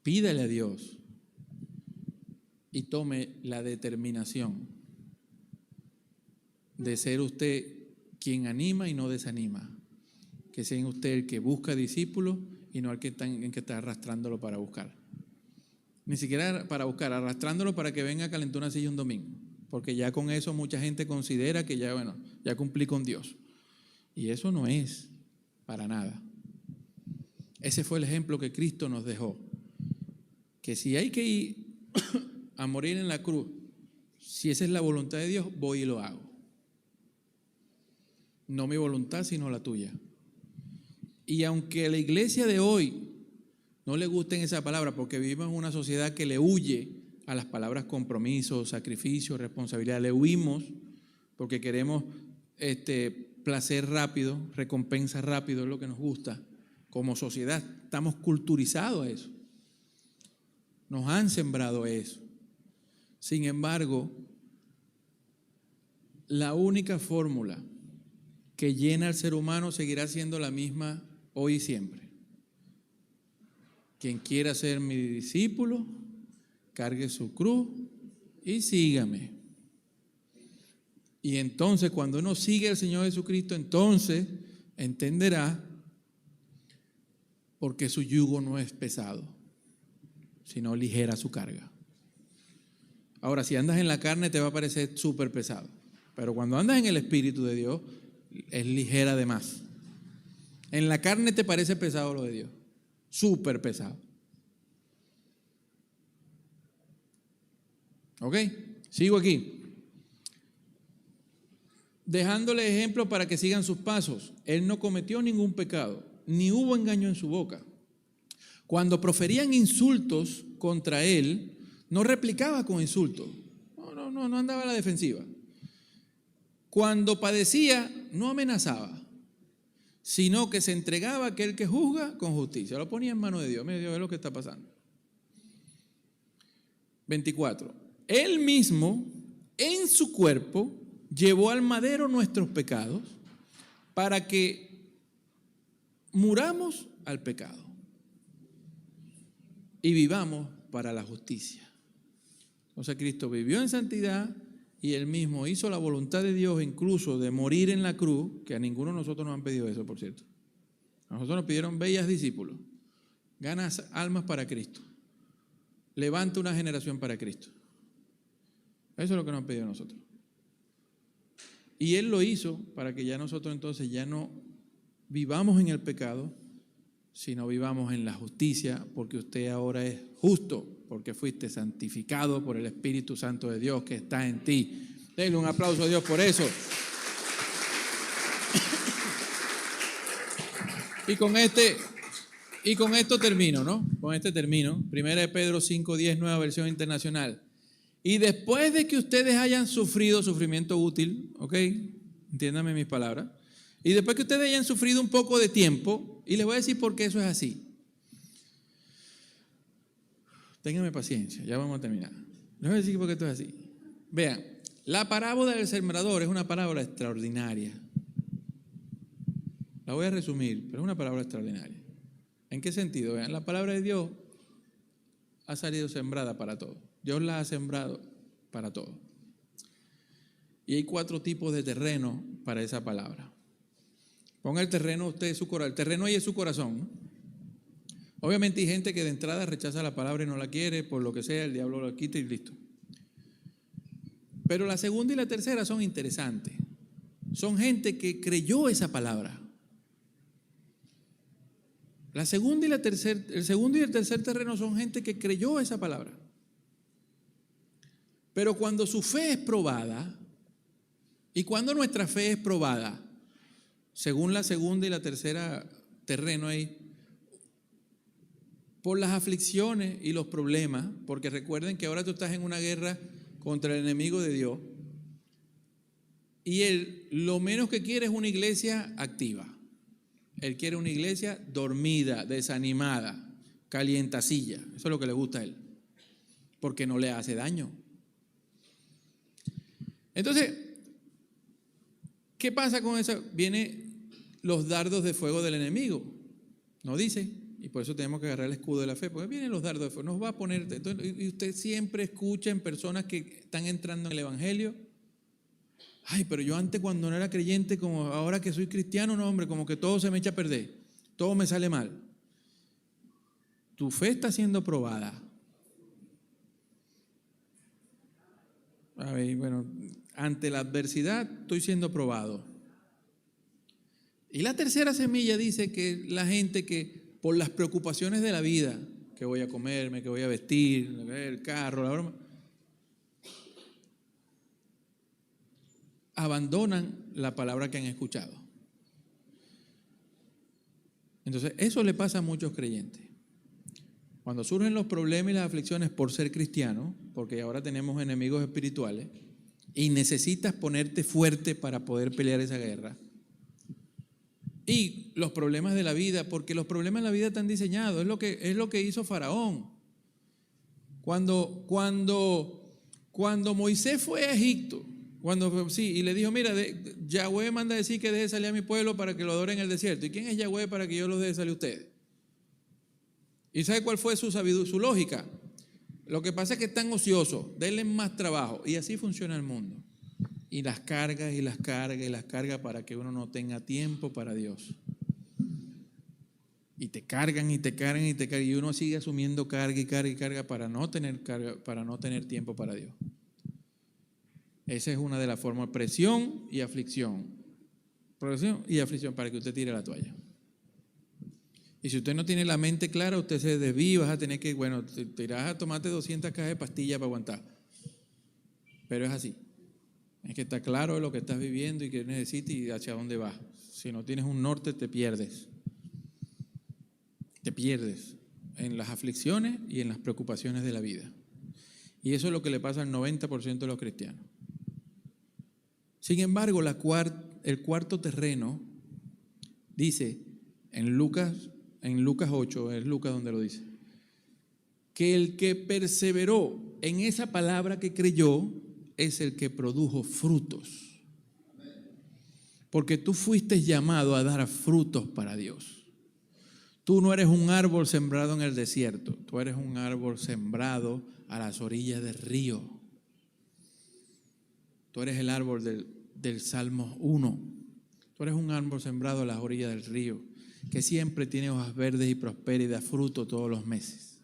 pídale a Dios y tome la determinación de ser usted quien anima y no desanima. Que sea usted el que busca discípulos y no el que está arrastrándolo para buscar. Ni siquiera para buscar, arrastrándolo para que venga a calentar una silla un domingo. Porque ya con eso mucha gente considera que ya cumplí con Dios. Y eso no es para nada. Ese fue el ejemplo que Cristo nos dejó. Que si hay que ir a morir en la cruz, si esa es la voluntad de Dios, voy y lo hago. No mi voluntad, sino la tuya. Y aunque a la iglesia de hoy no le gusten esa palabra, porque vivimos en una sociedad que le huye a las palabras compromiso, sacrificio, responsabilidad, le huimos porque queremos placer rápido, recompensa rápido, es lo que nos gusta. Como sociedad estamos culturizados a eso. Nos han sembrado eso. Sin embargo, la única fórmula que llena al ser humano seguirá siendo la misma hoy y siempre. Quien quiera ser mi discípulo, cargue su cruz y sígame. Y entonces cuando uno sigue al Señor Jesucristo, entonces entenderá por qué su yugo no es pesado, sino ligera su carga. Ahora, si andas en la carne te va a parecer súper pesado, pero cuando andas en el Espíritu de Dios es ligera de más. En la carne te parece pesado lo de Dios, súper pesado. ¿Ok? Sigo aquí. Dejándole ejemplo para que sigan sus pasos. Él no cometió ningún pecado, ni hubo engaño en su boca. Cuando proferían insultos contra él, no replicaba con insultos. No andaba a la defensiva. Cuando padecía, no amenazaba, sino que se entregaba a aquel que juzga con justicia. Lo ponía en manos de Dios. Mira, Dios, ve lo que está pasando. 24. Él mismo, en su cuerpo, llevó al madero nuestros pecados para que muramos al pecado y vivamos para la justicia. Entonces Cristo vivió en santidad y Él mismo hizo la voluntad de Dios, incluso de morir en la cruz, que a ninguno de nosotros nos han pedido eso, por cierto. A nosotros nos pidieron bellas discípulos, ganas almas para Cristo, levanta una generación para Cristo. Eso es lo que nos han pedido a nosotros. Y Él lo hizo para que ya nosotros entonces ya no vivamos en el pecado, sino vivamos en la justicia, porque usted ahora es justo, porque fuiste santificado por el Espíritu Santo de Dios que está en ti. Denle un aplauso a Dios por eso. Y con esto termino, ¿no? Con este termino. 1 Pedro 5:10, nueva versión internacional. Y después de que ustedes hayan sufrido sufrimiento útil, ¿ok? Entiéndame mis palabras. Y después que ustedes hayan sufrido un poco de tiempo, y les voy a decir por qué eso es así. Ténganme paciencia, ya vamos a terminar. Les voy a decir por qué esto es así. Vean, la parábola del sembrador es una parábola extraordinaria. La voy a resumir, pero es una parábola extraordinaria. ¿En qué sentido? Vean, la palabra de Dios ha salido sembrada para todos. Dios la ha sembrado para todos. Y hay 4 tipos de terreno para esa palabra. Ponga el terreno usted, su corazón. El terreno ahí es su corazón, ¿no? Obviamente hay gente que de entrada rechaza la palabra y no la quiere, por lo que sea, el diablo la quita y listo. Pero la segunda y la tercera son interesantes. Son gente que creyó esa palabra. La segunda y el segundo y el tercer terreno son gente que creyó esa palabra. Pero cuando su fe es probada, y cuando nuestra fe es probada, según la segunda y la tercera terreno ahí, por las aflicciones y los problemas, porque recuerden que ahora tú estás en una guerra contra el enemigo de Dios, y él lo menos que quiere es una iglesia activa. Él quiere una iglesia dormida, desanimada, calientacilla. Eso es lo que le gusta a él, porque no le hace daño. Entonces, ¿qué pasa con eso? Vienen los dardos de fuego del enemigo. No dice, y por eso tenemos que agarrar el escudo de la fe, porque vienen los dardos de fuego. Nos va a poner, y usted siempre escucha en personas que están entrando en el evangelio. Ay, pero yo antes cuando no era creyente, como ahora que soy cristiano, no hombre, como que todo se me echa a perder, todo me sale mal. Tu fe está siendo probada. A ver, bueno, ante la adversidad estoy siendo probado. Y la tercera semilla dice que la gente que por las preocupaciones de la vida, que voy a comerme, que voy a vestir, el carro, la broma, abandonan la palabra que han escuchado. Entonces, eso le pasa a muchos creyentes. Cuando surgen los problemas y las aflicciones por ser cristiano, porque ahora tenemos enemigos espirituales, y necesitas ponerte fuerte para poder pelear esa guerra. Y los problemas de la vida, porque los problemas de la vida están diseñados, es lo que hizo Faraón. Cuando Moisés fue a Egipto, y le dijo, mira, Yahweh manda a decir que deje salir a mi pueblo para que lo adoren en el desierto. ¿Y quién es Yahweh para que yo los deje salir a ustedes? ¿Y sabe cuál fue su lógica? Lo que pasa es que están ociosos, denle más trabajo. Y así funciona el mundo. Y las cargas y las cargas y las cargas para que uno no tenga tiempo para Dios. Y te cargan y te cargan y te cargan. Y uno sigue asumiendo carga y carga y carga para no tener tiempo para Dios. Esa es una de las formas, presión y aflicción. Presión y aflicción para que usted tire la toalla. Y si usted no tiene la mente clara, usted se desvía, vas a tener que, te irás a tomarte 200 cajas de pastillas para aguantar. Pero es así. Es que está claro lo que estás viviendo y qué necesitas y hacia dónde vas. Si no tienes un norte, te pierdes. Te pierdes en las aflicciones y en las preocupaciones de la vida. Y eso es lo que le pasa al 90% de los cristianos. Sin embargo, el cuarto terreno dice en Lucas 8, es Lucas donde lo dice, que el que perseveró en esa palabra que creyó es el que produjo frutos. Porque tú fuiste llamado a dar frutos para Dios. Tú no eres un árbol sembrado en el desierto, tú eres un árbol sembrado a las orillas del río. Tú eres el árbol del Salmo 1. Tú eres un árbol sembrado a las orillas del río, que siempre tiene hojas verdes y prospera y da fruto todos los meses.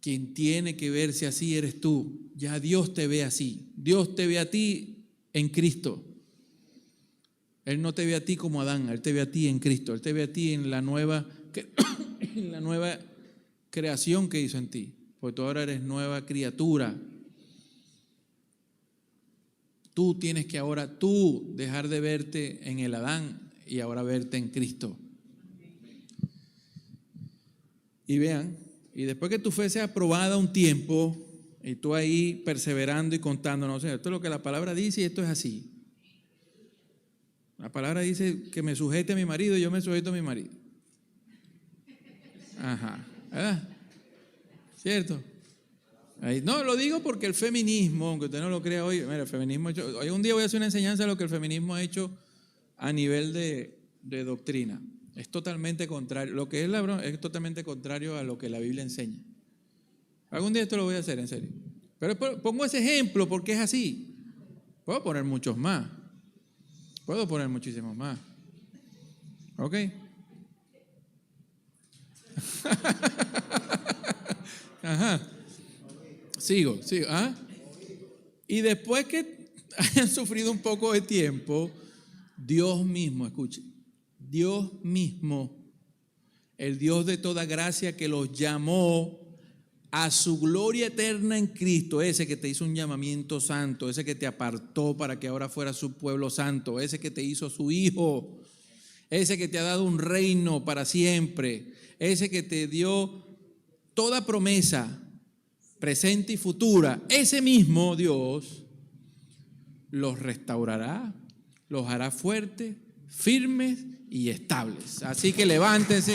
Quien tiene que verse así eres tú. Ya Dios te ve así. Dios te ve a ti en Cristo. Él no te ve a ti como Adán, Él te ve a ti en Cristo. Él te ve a ti en la nueva creación que hizo en ti. Porque tú ahora eres nueva criatura. Tú tienes que ahora dejar de verte en el Adán y ahora verte en Cristo. Y vean, y después que tu fe sea probada un tiempo, y tú ahí perseverando y contando, no sé, esto es lo que la palabra dice y esto es así. La palabra dice que me sujete a mi marido y yo me sujeto a mi marido. Ajá, ¿verdad? ¿Cierto? No, lo digo porque el feminismo, aunque usted no lo crea hoy, mira, el feminismo hoy un día voy a hacer una enseñanza de lo que el feminismo ha hecho a nivel de doctrina. Es totalmente contrario, lo que es la broma es totalmente contrario a lo que la Biblia enseña. Algún día esto lo voy a hacer, en serio. Pero pongo ese ejemplo porque es así. Puedo poner muchos más. Puedo poner muchísimos más. ¿Ok? Ajá. Sigo. ¿Ah? Y después que hayan sufrido un poco de tiempo, Dios mismo, escuche, Dios mismo, el Dios de toda gracia que los llamó a su gloria eterna en Cristo, ese que te hizo un llamamiento santo, ese que te apartó para que ahora fuera su pueblo santo, ese que te hizo su hijo, ese que te ha dado un reino para siempre, ese que te dio toda promesa presente y futura, ese mismo Dios los restaurará, los hará fuertes, firmes y estables. Así que levántense.